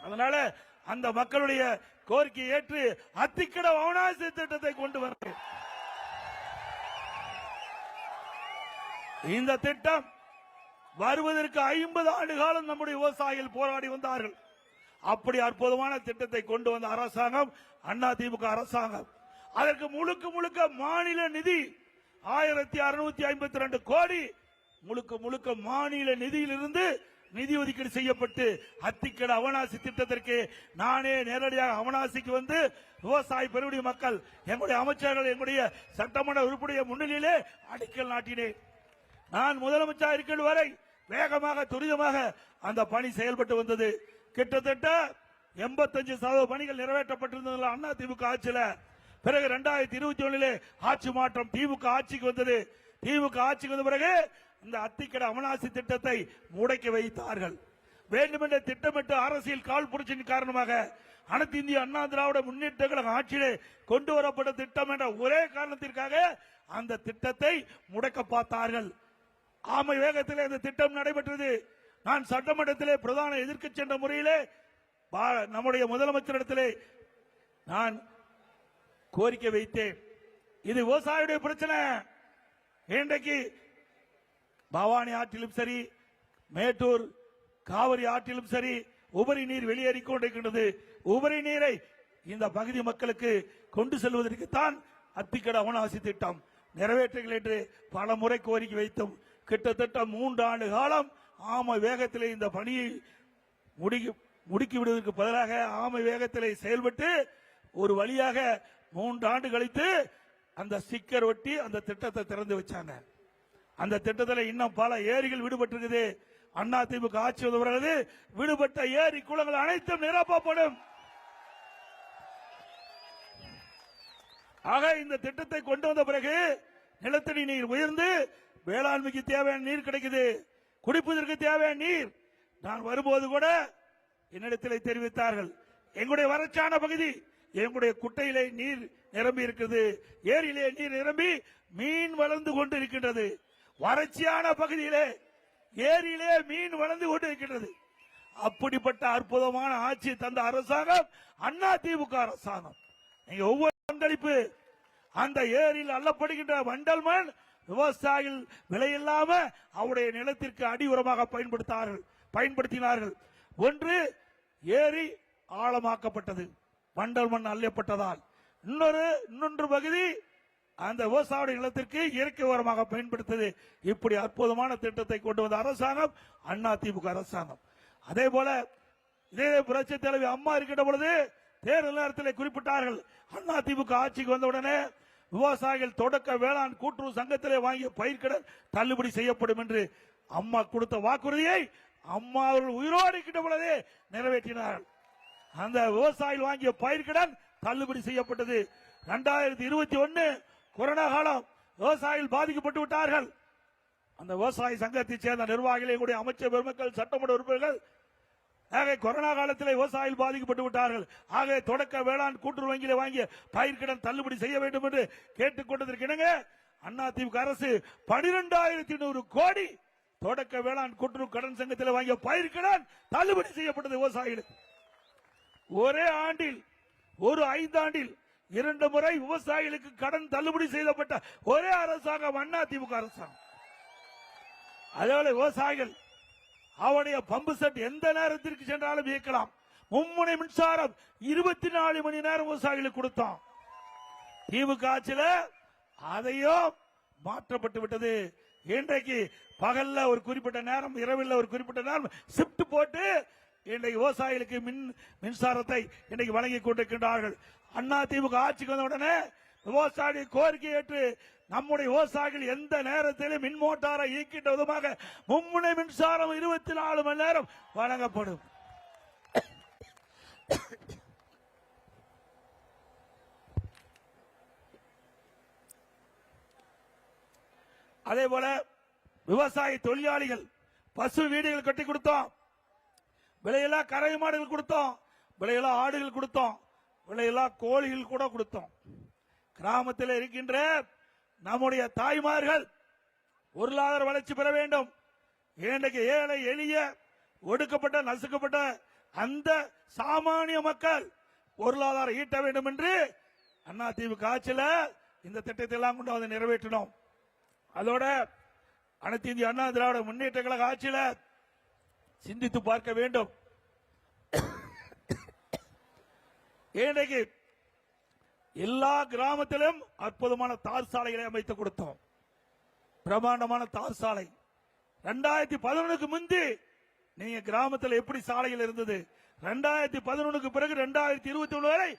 அதனால அந்த மக்களுடைய கோரிக்கையை ஏற்று அத்திக்கட அவனாசி திட்டத்தை கொண்டு வருகிறேன். இந்த திட்டம் வருவதற்கு 50 ஆண்டு காலம் நம்முடைய விவசாயிகள் போராடி வந்தார்கள். அப்படி அற்புதமான திட்டத்தை கொண்டு வந்த அரசாங்கம் அதிமுக அரசாங்கம். அதற்கு முழுக்க முழுக்க மாநில நிதி 1652 கோடி முழுக்க முழுக்க மாநில நிதியிலிருந்து நிதி ஒதுக்கீடு செய்யப்பட்டு அத்திக்கடை அவனாசி திட்டத்திற்கு நானே நேரடியாக அவனாசிக்கு வந்து விவசாய பெருங்குடி மக்கள், எங்களுடைய அமைச்சர்கள், எங்களுடைய சட்டமன்ற உறுப்பினர் முன்னிலையிலே அடிக்கல் நாட்டினேன். நான் முதலமைச்சர் இருக்கிற வரை வேகமாக துரிதமாக அந்த பணி செயல்பட்டு வந்தது. கிட்டத்தட்ட 85% பணிகள் நிறைவேற்றப்பட்டிருந்தது அதிமுக ஆட்சியில். பிறகு 2021 ஆட்சி மாற்றம், திமுக ஆட்சிக்கு வந்தது. திமுக ஆட்சிக்கு வந்த பிறகு இந்த அத்திக்கடை அவனாசி திட்டத்தை முடக்கி வைத்தார்கள். வேண்டுமென்ற திட்டமிட்டு அரசியல் கால் புரட்சியின் காரணமாக அனைத்து இந்திய அண்ணா திராவிட முன்னேற்ற கழக ஆட்சியிலே கொண்டு வரப்பட்ட திட்டம் என்ற ஒரே காரணத்திற்காக அந்த திட்டத்தை முடக்க பார்த்தார்கள். ஆமை வேகத்திலே இந்த திட்டம் நடைபெற்றது. நான் சட்டமன்றத்திலே பிரதான எதிர்க்கட்சி என்ற முறையிலே நம்முடைய முதலமைச்சரிடத்திலே நான் கோரிக்கை வைத்தேன். இது விவசாயியுடைய பிரச்சனை. இன்றைக்கு பவானி ஆற்றிலும் சரி, மேட்டூர் காவிரி ஆற்றிலும் சரி, உபரி நீர் வெளியேறிக் கொண்டிருக்கின்றது. உபரி நீரை இந்த பகுதி மக்களுக்கு கொண்டு செல்வதற்குத்தான் அத்திக்கடை அவனாசி திட்டம் நிறைவேற்றுங்கள் என்று பல முறை கோரிக்கை வைத்தோம். கிட்டத்தட்ட 3 ஆண்டு காலம் ஆமை வேகத்திலே இந்த பணியை முடுக்கி விடுவதற்கு பதிலாக ஆமை வேகத்திலே செயல்பட்டு ஒரு வழியாக 3 ஆண்டு கழித்து அந்த ஸ்டிக்கர் ஒட்டி அந்த திட்டத்தை திறந்து வச்சாங்க. அந்த திட்டத்தில் இன்னும் பல ஏரிகள் விடுபட்டிருக்குது. அதிமுக ஆட்சி வந்தவர்களது விடுபட்ட ஏரி குளங்கள் அனைத்தும் நிரப்பப்படும். ஆக இந்த திட்டத்தை கொண்டு வந்த பிறகு நிலத்தடி நீர் உயர்ந்து வேளாண்மைக்கு தேவையான நீர் கிடைக்குது, குடிப்பதற்கு தேவையான நீர். நான் வரும்போது கூட என்னிடத்தில் தெரிவித்தார்கள், எங்களுடைய வறட்சியான பகுதி, எங்களுடைய குட்டையிலே நீர் நிரம்பி இருக்கிறது, ஏரியிலே நீர் நிரம்பி மீன் வளர்ந்து கொண்டு இருக்கின்றது. வறட்சியான பகுதியிலே ஏரியிலே மீன் வளர்ந்து கொண்டு இருக்கின்றது. அப்படிப்பட்ட அற்புதமான ஆட்சி தந்த அரசாங்கம் அதிமுக அரசாங்கம். நீங்க ஒவ்வொரு பங்களிப்பு அந்த ஏரியில் அள்ளப்படுகின்ற வண்டல் மண் விவசாயிகள் விலையில்லாம அவருடைய நிலத்திற்கு அடி உரமாக பயன்படுத்தினார்கள். ஒன்று, ஏரி ஆழமாக்கப்பட்டது, வண்டல் மண் அள்ளப்பட்டதால். இன்னொன்று பகுதி அந்த விவசாய நிலத்திற்கு இயற்கை உரமாக பயன்படுத்தது. இப்படி அற்புதமான திட்டத்தை கொண்டு வந்த அரசாங்கம் அதிமுக அரசாங்கம். அதே போல இதே புரட்சி தலைவி அம்மா இருக்கின்ற பொழுது தேர்தல் நேரத்தில் குறிப்பிட்டார்கள், அதிமுக ஆட்சிக்கு வந்தவுடனே விவசாயிகள் தொடக்க வேளாண் கூட்டுறவு சங்கத்திலே வாங்கிய பயிர்க்கடன் தள்ளுபடி செய்யப்படும் என்று அம்மா கொடுத்த வாக்குறுதியை அம்மா அவர்கள் உயிரோடு இருக்கின்ற பொழுதே நிறைவேற்றினார்கள். அந்த விவசாயிகள் வாங்கிய பயிர்க்கடன் தள்ளுபடி செய்யப்பட்டது. 2021 கொரோனா காலம், விவசாயிகள் பாதிக்கப்பட்டு விட்டார்கள். அந்த விவசாய சங்கத்தைச் சேர்ந்த நிர்வாகிகள், எங்களுடைய அமைச்சர் பெருமக்கள், சட்டமன்ற உறுப்பினர்கள், ஆக கொரோனா காலத்தில் விவசாயிகள் பாதிக்கப்பட்டு விட்டார்கள். ஆக தொடக்க வேளாண் கூட்டுறவு வங்கியில் வாங்கிய பயிர்க்கடன் தள்ளுபடி செய்ய வேண்டும் என்று கேட்டுக் கொண்டதற்கு இணங்க அதிமுக அரசு 12,100 கோடி தொடக்க வேளாண் கூட்டுறவு கடன் சங்கத்தில் வாங்கிய பயிர்க்கடன் தள்ளுபடி செய்யப்பட்டது விவசாயிகளுக்கு. ஒரே ஆண்டில், ஒரு 5 ஆண்டில் 2 முறை விவசாயிகளுக்கு கடன் தள்ளுபடி செய்யப்பட்ட ஒரே அரசாங்கம் அதிமுக அரசாங்கம். அதேபோல விவசாயிகள் அவருடைய பம்பு செட் எந்த நேரத்திற்கு சென்றாலும் இயக்கலாம். மும்முனை மின்சாரம் 24 மணி நேரம் விவசாயிகளுக்கு கொடுத்தோம். திமுக ஆட்சியில் அதையும் மாற்றப்பட்டு விட்டது. இன்றைக்கு பகல்ல ஒரு குறிப்பிட்ட நேரம், இரவில் ஒரு குறிப்பிட்ட நேரம் ஷிப்ட் போட்டு இன்றைக்கு விவசாயிகளுக்கு மின்சாரத்தை இன்றைக்கு வழங்கிக் கொண்டிருக்கின்றார்கள். அதிமுக ஆட்சிக்கு வந்த உடனே விவசாய கோரிக்கை ஏற்று நம்முடைய விவசாயிகள் எந்த நேரத்திலும் மின் மோட்டாரை இயக்கின்ற விதமாக மும்முனை மின்சாரம் 24 மணி நேரம் வழங்கப்படும். அதே போல விவசாய தொழிலாளிகள் பசு வீடுகள் கட்டி கொடுத்தோம், விலையில்லா கறவை மாடுகள் கொடுத்தோம், விலையில்லா ஆடுகள் கொடுத்தோம், விலையில்லா கோழிகள் கூட கொடுத்தோம். கிராமத்தில் இருக்கின்ற நம்முடைய தாய்மார்கள் பொருளாதார வளர்ச்சி பெற வேண்டும். இன்றைக்கு ஏழை எளிய ஒடுக்கப்பட்ட நசுக்கப்பட்ட அந்த சாமானிய மக்கள் பொருளாதாரம் ஈட்ட வேண்டும் என்று அதிமுக ஆட்சியில் இந்த திட்டத்தை எல்லாம் கொண்டு வந்து நிறைவேற்றினோம். அதோட அனைத்து இந்திய அண்ணா திராவிட முன்னேற்ற கழக ஆட்சியில சிந்தித்து பார்க்க வேண்டும். இன்றைக்கு எல்லா கிராமத்திலும் அற்புதமான தார் சாலைகளை அமைத்து கொடுத்தோம். பிரமாண்டமான தார் சாலை 2011க்கு முந்தி நீங்க கிராமத்தில் எப்படி சாலைகள் இருந்தது, 2011க்கு பிறகு 2021 வரை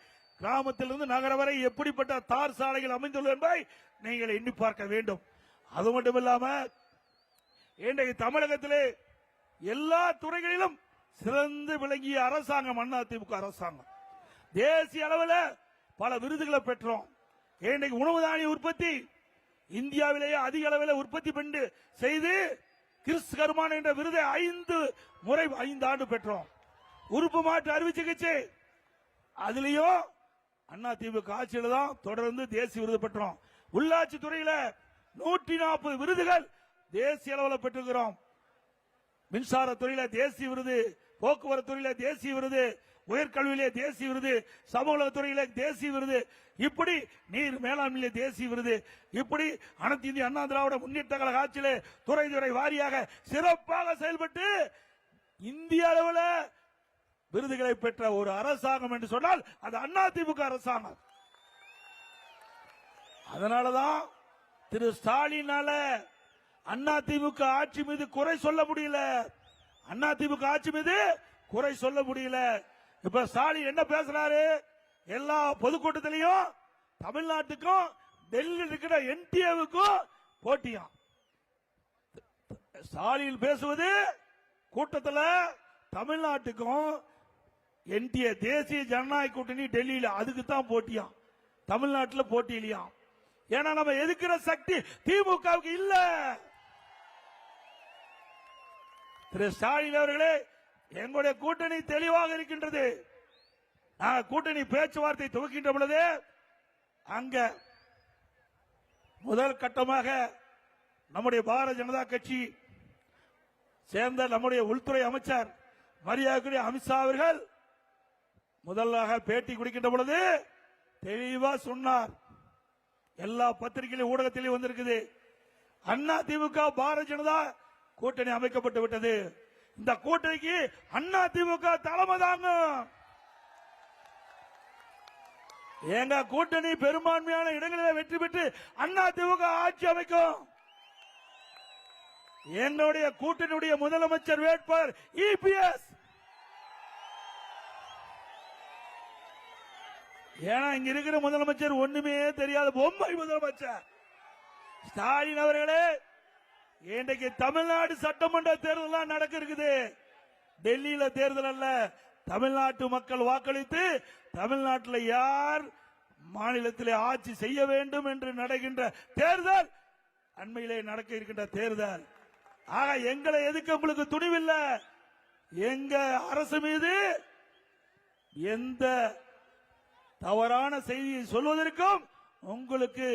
கிராமத்திலிருந்து நகர வரை எப்படிப்பட்ட தார் சாலைகள் அமைந்துள்ளது என்பதை நீங்கள் எண்ணி பார்க்க வேண்டும். அது மட்டுமில்லாம இன்றைக்கு தமிழகத்திலே எல்லா துறைகளிலும் சிறந்து விளங்கிய அரசாங்கம் அதிமுக அரசாங்கம். தேசிய அளவில் பல விருதுகளை பெற்றோம். இன்றைக்கு உணவு தானிய உற்பத்தி இந்தியாவிலேயே அதிக அளவில் உற்பத்தி பண்ணி செய்து கிறிஸ் கர்மான் என்ற விருதை 5 ஆண்டு பெற்றோம். உறுப்பு மாற்று அறுவை சிகிச்சை அதுலயும் அதிமுக ஆட்சியில தான் தொடர்ந்து தேசிய விருது பெற்றோம். உள்ளாட்சி துறையில 140 விருதுகள் தேசிய அளவில் பெற்றுகிறோம். மின்சார துறையில தேசிய விருது, போக்குவரத்து துறையில தேசிய விருது, உயர்கல்வியிலே தேசிய விருது, சமூக துறையில தேசிய விருது, இப்படி நீர் மேலாண்மையிலே தேசிய விருது, இப்படி அனைத்து இந்திய அண்ணா திராவிட முன்னேற்ற கழக ஆட்சியிலே துறை வாரியாக சிறப்பாக செயல்பட்டு இந்திய அளவில் விருதுகளை பெற்ற ஒரு அரசாங்கம் என்று சொன்னால் அது அதிமுக அரசாங்கம். அதனாலதான் திரு ஸ்டாலினால அதிமுக ஆட்சி மீது குறை சொல்ல முடியல. அதிமுக ஆட்சி மீது குறை சொல்ல முடியல. இப்ப ஸ்டாலின் என்ன பேசுறாரு, எல்லா பொதுக்கூட்டத்திலையும் தமிழ்நாட்டுக்கும் டெல்லியில் இருக்கிற என்டிஏவுக்கும் போட்டியாம். ஸ்டாலின் பேசுவது கூட்டத்தில் தமிழ்நாட்டுக்கும் என்டிஏ தேசிய ஜனநாயக கூட்டணி டெல்லியில் அதுக்கு தான் போட்டியாம், தமிழ்நாட்டில் போட்டி இல்லையாம். ஏன்னா நம்ம எதிர்க்கிற சக்தி திமுகவுக்கு இல்ல. திரு ஸ்டாலின் அவர்களே, எங்களுடைய கூட்டணி தெளிவாக இருக்கின்றது. கூட்டணி பேச்சுவார்த்தை துவக்கின்ற பொழுது அங்க முதல் கட்டமாக நம்முடைய பாரதிய ஜனதா கட்சி சேர்ந்த நம்முடைய உள்துறை அமைச்சர் மரியாதைக்குரிய அமித்ஷா அவர்கள் முதலாக பேட்டி கொடுக்கின்ற பொழுது தெளிவா சொன்னார். எல்லா பத்திரிகையிலும் ஊடகத்திலும் வந்திருக்குது. அதிமுக பாரதிய ஜனதா கூட்டணி அமைக்கப்பட்டு விட்டது. இந்த கூட்டணிக்கு அதிமுக தலைமை தாங்க. எங்க கூட்டணி பெரும்பான்மையான இடங்களில் வெற்றி பெற்று அதிமுக ஆட்சி அமைக்கும். என்னுடைய கூட்டணியுடைய முதலமைச்சர் வேட்பாளர் இபிஎஸ். ஏன்னா இங்க இருக்கிற முதலமைச்சர் ஒண்ணுமே தெரியாத பொம்மை முதலமைச்சர் ஸ்டாலின் அவர்களே. இன்றைக்கு தமிழ்நாடு சட்டமன்ற தேர்தல் நடக்க இருக்குது. டெல்லியில தேர்தல் அல்ல, தமிழ்நாட்டு மக்கள் வாக்களித்து தமிழ்நாட்டில் யார் மாநிலத்திலே ஆட்சி செய்ய வேண்டும் என்று நடக்கின்ற தேர்தல், அண்மையிலே நடக்க இருக்கின்ற தேர்தல். ஆக எங்களை எதுக்கு உங்களுக்கு துணிவில்லை. எங்க அரசு மீது எந்த தவறான செய்தியை சொல்வதற்கும் உங்களுக்கு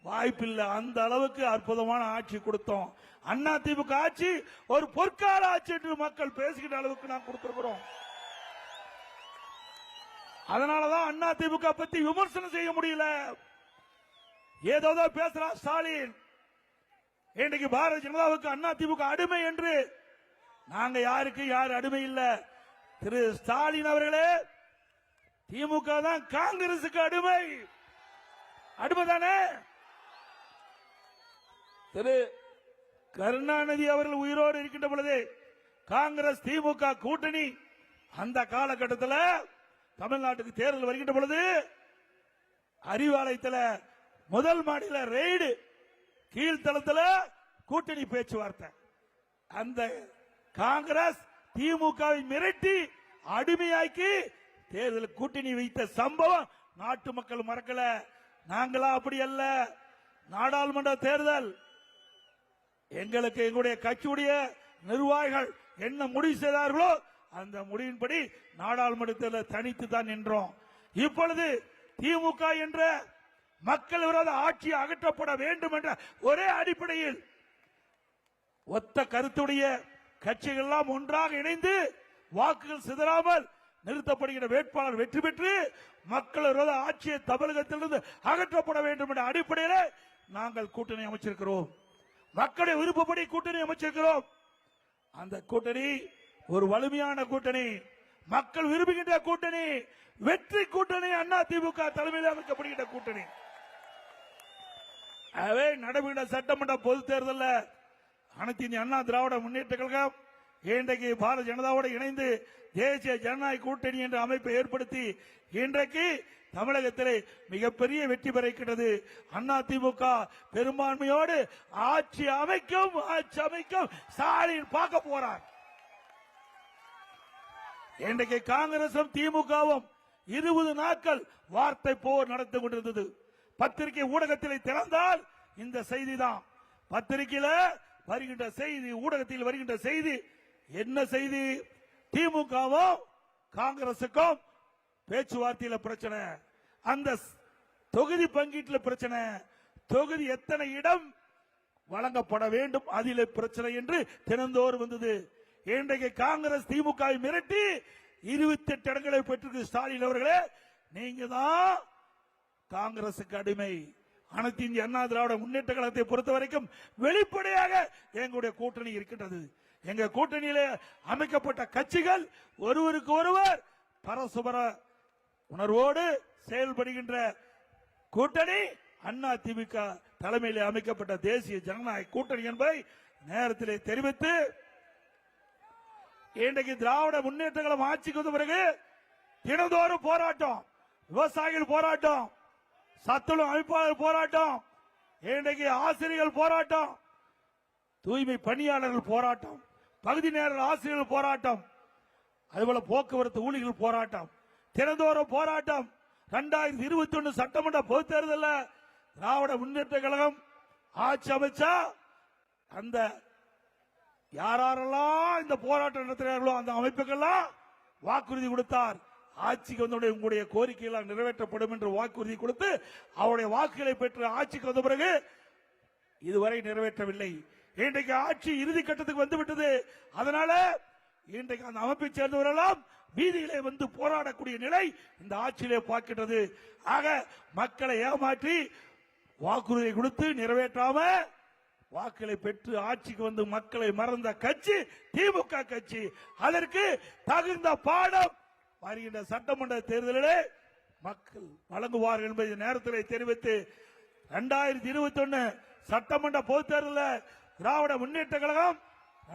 வாய்ப்பில்லை. அந்த அளவுக்கு அற்புதமான ஆட்சி கொடுத்தோம். அதிமுக ஆட்சி ஒரு பொற்கால ஆட்சி என்று மக்கள் பேசுகின்ற அளவுக்கு நான் கொடுத்திருக்கிறோம். அதனாலதான் அதிமுக பத்தி விமர்சனம் செய்ய முடியல. ஏதோ பேசுறா ஸ்டாலின். இன்றைக்கு பாரதிய ஜனதாவுக்கு அதிமுக அடிமை என்று. நாங்க யாருக்கு யார் அடிமை இல்ல. திரு ஸ்டாலின் அவர்களே, திமுக தான் காங்கிரசுக்கு அடிமை. அடிமைதானே? திரு கருணாநிதி அவர்கள் உயிரோடு இருக்கின்ற பொழுது காங்கிரஸ் திமுக கூட்டணி அந்த காலகட்டத்தில் தமிழ்நாட்டுக்கு தேர்தல் வருகின்ற பொழுது அறிவாலயத்தில் முதல் மாநில ரெய்டு, கீழ்த்தளத்தில் கூட்டணி பேச்சுவார்த்தை. அந்த காங்கிரஸ் திமுகவை மிரட்டி அடிமையாக்கி தேர்தல் கூட்டணி வைத்த சம்பவம் நாட்டு மக்கள் மறக்கல. நாங்களா அப்படி அல்ல. நாடாளுமன்ற தேர்தல் எங்களுக்கு எங்களுடைய கட்சியுடைய நிர்வாகிகள் என்ன முடிவு செய்தார்களோ அந்த முடிவின்படி நாடாளுமன்றத்தில் தனித்து தான் நின்றோம். இப்பொழுது திமுக என்ற மக்கள் விரோத ஆட்சி அகற்றப்பட வேண்டும் என்ற ஒரே அடிப்படையில் ஒத்த கருத்துடைய கட்சிகள் எல்லாம் ஒன்றாக இணைந்து வாக்குகள் சிதறாமல் நிறுத்தப்படுகிற வேட்பாளர் வெற்றி பெற்று மக்கள் விரோத ஆட்சியை தமிழகத்திலிருந்து அகற்றப்பட வேண்டும் என்ற அடிப்படையில் நாங்கள் கூட்டணி அமைச்சிருக்கிறோம். மக்களுடைய விருப்பப்படி கூட்டணி அமைச்சிருக்கிறோம். அந்த கூட்டணி ஒரு வலிமையான கூட்டணி, மக்கள் விரும்புகின்ற கூட்டணி, வெற்றி கூட்டணி, அதிமுக தலைமையில் அமைக்கப்படுகின்ற கூட்டணி. ஆகவே நடைபெறுகின்ற சட்டமன்ற பொதுத் தேர்தலில் அனைத்து இந்திய அண்ணா திராவிட முன்னேற்ற கழகம் இன்றைக்கு பாரதிய ஜனதாவோடு இணைந்து தேசிய ஜனநாயக கூட்டணி என்ற அமைப்பை ஏற்படுத்தி இன்றைக்கு தமிழகத்திலே மிகப்பெரிய வெற்றி பெறுகிறது. அதிமுக பெரும்பான்மையோடு ஆட்சி அமைக்கும் ஸ்டாலின் பார்க்க போறார். இன்றைக்கு காங்கிரசும் திமுகவும் 20 நாட்கள் வார்த்தை போர் நடத்தி கொண்டிருந்தது. பத்திரிகை ஊடகத்தில் திறந்தால் இந்த செய்தி தான். பத்திரிகையில வருகின்ற செய்தி, ஊடகத்தில் வருகின்ற செய்தி என்ன செய்தி? திமுகவும் காங்கிரசுக்கும் பேச்சுவார்த்தையில் பிரச்சனை, அந்த தொகுதி பங்கீட்டில் பிரச்சனை, தொகுதி எத்தனை இடம் வழங்கப்பட வேண்டும் அதில் பிரச்சனை என்று தினந்தோறும் வந்தது. இன்றைக்கு காங்கிரஸ் திமுக மிரட்டி 28 இடங்களை பெற்றிருக்கு. ஸ்டாலின் அவர்களே, நீங்க தான் காங்கிரசுக்கு அடிமை. அனைத்து இந்திய அண்ணா திராவிட முன்னேற்ற கழகத்தை பொறுத்த வரைக்கும் வெளிப்படையாக எங்களுடைய கூட்டணி இருக்கின்றது. எங்க கூட்டணியிலே அமைக்கப்பட்ட கட்சிகள் ஒருவருக்கு ஒருவர் பரஸ்பர உணர்வோடு செயல்படுகின்ற கூட்டணி அதிமுக தலைமையிலே அமைக்கப்பட்ட தேசிய ஜனநாயக கூட்டணி என்பதை நேரத்திலே தெரிவித்து, இன்றைக்கு திராவிட முன்னேற்ற கழகம் ஆட்சிக்கு வந்த பிறகு தினந்தோறும் போராட்டம், விவசாயிகள் போராட்டம், சத்துணவு அமைப்பாளர் போராட்டம், இன்றைக்கு ஆசிரியர்கள் போராட்டம், தூய்மை பணியாளர்கள் போராட்டம், பகுதி நேர ஆசிரியர்கள் போராட்டம், அதுபோல போக்குவரத்து ஊழியர்கள் போராட்டம், தினந்தோறும் போராட்டம். 2021 சட்டமன்ற பொதுத் தேர்தலில் திராவிட முன்னேற்ற கழகம் ஆட்சி அமைச்சா அந்த யாரெல்லாம் இந்த போராட்டம் நடத்துகிறார்களோ அந்த அமைப்புக்கெல்லாம் வாக்குறுதி கொடுத்தார். ஆட்சிக்கு வந்த உங்களுடைய கோரிக்கைகள் நிறைவேற்றப்படும் என்று வாக்குறுதி கொடுத்து அவருடைய வாக்குகளை பெற்று ஆட்சிக்கு வந்த பிறகு இதுவரை நிறைவேற்றவில்லை. இன்றைக்கு ஆட்சி இறுதி கட்டத்துக்கு வந்துவிட்டது. அதனால இன்றைக்கு அந்த அமைப்பை சேர்ந்தவரெல்லாம் வீதியிலே வந்து போராடக்கூடிய நிலை இந்த ஆட்சியிலே பார்க்கின்றது. ஆக மக்களை ஏமாற்றி வாக்குறுதியை கொடுத்து நிறைவேற்றாம வாக்களை பெற்று ஆட்சிக்கு வந்து மக்களை மறந்த கட்சி திமுக கட்சி. அதற்கு தகுந்த பாடம் வருகின்ற சட்டமன்ற தேர்தலிலே மக்கள் வழங்குவார்கள் என்பதை நேரத்தில் தெரிவித்து, 2021 சட்டமன்ற பொதுத் தேர்தலில் திராவிட முன்னேற்ற கழகம்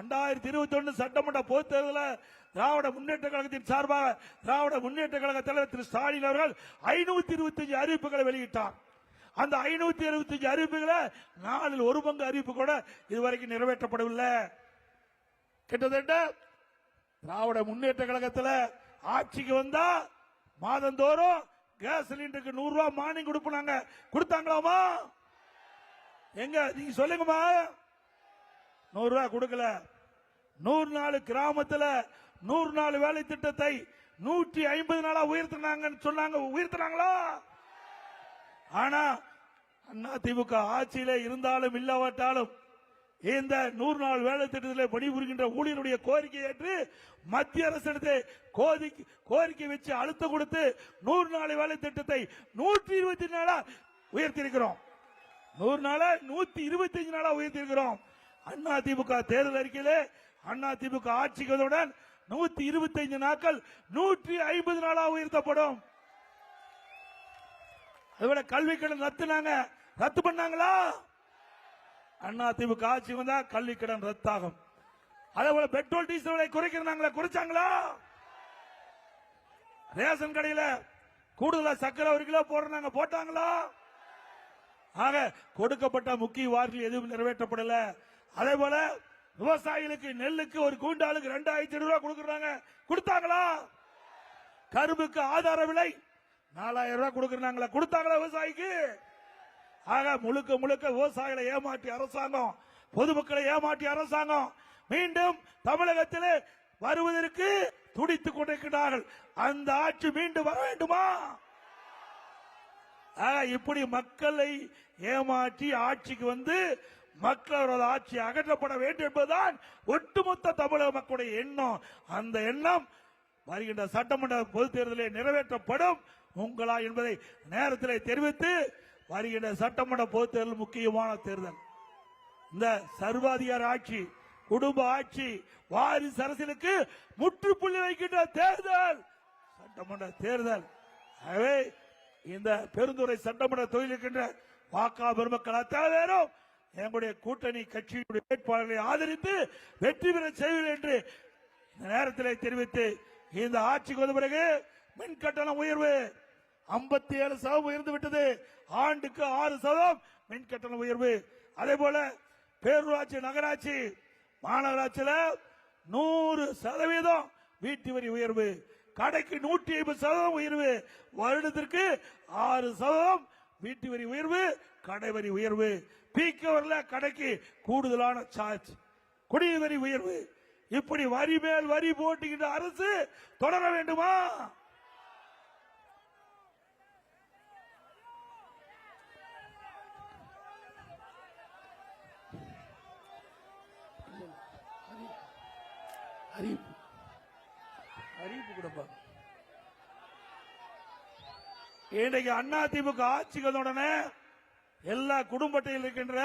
2021 சட்டமன்ற பொதுத் தேர்தலில் திராவிட முன்னேற்ற கழகத்தின் சார்பாக திராவிட முன்னேற்ற கழக தலைவர் திரு ஸ்டாலின் அவர்கள் 525 அறிவிப்புகளை வெளியிட்டார். அந்த 525 அறிவிப்புகளை 4 பங்கு அறிவிப்பு கூட இதுவரைக்கும் நிறைவேற்றப்படவில்லை. கிட்டத்தட்ட திராவிட முன்னேற்ற கழகத்தில் ஆட்சிக்கு வந்தா மாதந்தோறும் கேஸ் சிலிண்டருக்கு 100 ரூபாய் மானியம் கொடுப்பாங்க. கொடுத்தாங்களாமா? எங்க நீங்க சொல்லுங்கம்மா. 100 ரூபாய் கொடுக்கல. 100 நாள் கிராமத்தில் 100 நாள் வேலை திட்டத்தை 150 நாளா உயர்த்தினாங்கன்னு சொன்னாங்க. உயர்த்தினாங்களா? ஆனா அதிமுக ஆட்சியிலே இருந்தாலும் இல்லாவிட்டாலும் இந்த 100 நாள் வேலை திட்டத்தில் பணிபுரிகின்ற ஊழியருடைய கோரிக்கை ஏற்று மத்திய அரசு கோரிக்கை வச்சு அழுத்தம் கொடுத்து 100 நாள் வேலை திட்டத்தை 124 நாளா உயர்த்தியிருக்கிறோம். 100 நாளா 125 நாளா உயர்த்தியிருக்கிறோம். அதிமுக தேர்தல் அறிக்கையிலே அதிமுக ஆட்சிக்கு வந்தவுடன் 125 நாட்கள் 150 நாளா உயர்த்தப்படும். அதுபோல கல்வி கடன் ரத்து பண்ணாங்களா? அதிமுக ஆட்சி வந்தா கல்வி கடன் ரத்தாகும். அதே போல பெட்ரோல் டீசல் விலை குறைக்கிறாங்களா? குறைச்சாங்களா? ரேஷன் கடையில கூடுதலா சக்கரை 1 கிலோ போடுறாங்க, போட்டாங்களா? ஆக கொடுக்கப்பட்ட முக்கிய வாக்குறுதி எதுவும் நிறைவேற்றப்படல. அதே போல விவசாயிகளுக்கு நெல்லுக்கு ஒரு குவிண்டாலுக்கு 2500 ரூபாய் கொடுக்கறாங்க, கொடுத்தாங்களா? கரும்புக்கு ஆதார விலை 4000 ரூபாய் கொடுக்கறாங்களா? கொடுத்தாங்களா விவசாயிக்கு? ஆக முழுக்க விவசாயிகளை ஏமாற்றி அரசாங்கம், பொதுமக்களை ஏமாற்றி அரசாங்கம் மீண்டும் தமிழகத்தில் வருவதற்கு துடித்துக் கொண்டிருக்கிறார்கள். அந்த ஆட்சி மீண்டும் வர வேண்டுமா? இப்படி மக்களை ஏமாற்றி ஆட்சிக்கு வந்து மக்களோட ஆட்சி அகற்றப்பட வேண்டும் என்பதுதான் ஒட்டுமொத்த தமிழக மக்களுடைய எண்ணம். அந்த எண்ணம் வருகின்ற சட்டமன்ற பொதுத் தேர்தலில் நிறைவேற்றப்படும் உங்களா என்பதை நேரத்தில் தெரிவித்து, வருகின்ற சட்டமன்ற பொதுத் தேர்தல் முக்கியமான தேர்தல். இந்த சர்வாதிகார ஆட்சி, குடும்ப ஆட்சி, வாரிசு அரசியலுக்கு முற்றுப்புள்ளி வைக்கின்ற தேர்தல் சட்டமன்ற தேர்தல். ஆகவே இந்த பெருந்துறை சட்டமன்ற தொகுதியில் இருக்கின்ற வாக்கா பெருமக்கள் அத்தனை பேரும் எங்களுடைய கூட்டணி கட்சியுடைய வேட்பாளர்களை ஆதரித்து வெற்றி பெற செய்வது என்று இந்த நேரத்தில் தெரிவித்து, இந்த ஆட்சிக்கு வந்த பிறகு மின் கட்டணம் உயர்வு 57% உயர்ந்து விட்டது. ஆண்டுக்கு 6% மின் கட்டண உயர்வு. அதே போல பேரூராட்சி, நகராட்சி, மாநகராட்சியில் 100% வீட்டு வரி உயர்வு, கடைக்கு 150% உயர்வு, வருடத்திற்கு 6% வீட்டு வரி உயர்வு, கடை வரி உயர்வு, பீக் ஹவர்ல கடைக்கு கூடுதலான சார்ஜ், குடிநீர் வரி உயர்வு. இப்படி வரி மேல் வரி போட்டுகின்ற அரசு தொடர வேண்டுமா? அறிவிப்பு கொடுப்பா. இன்றைக்கு அதிமுக ஆட்சிக்கு உடனே எல்லா குடும்பத்தில் இருக்கின்ற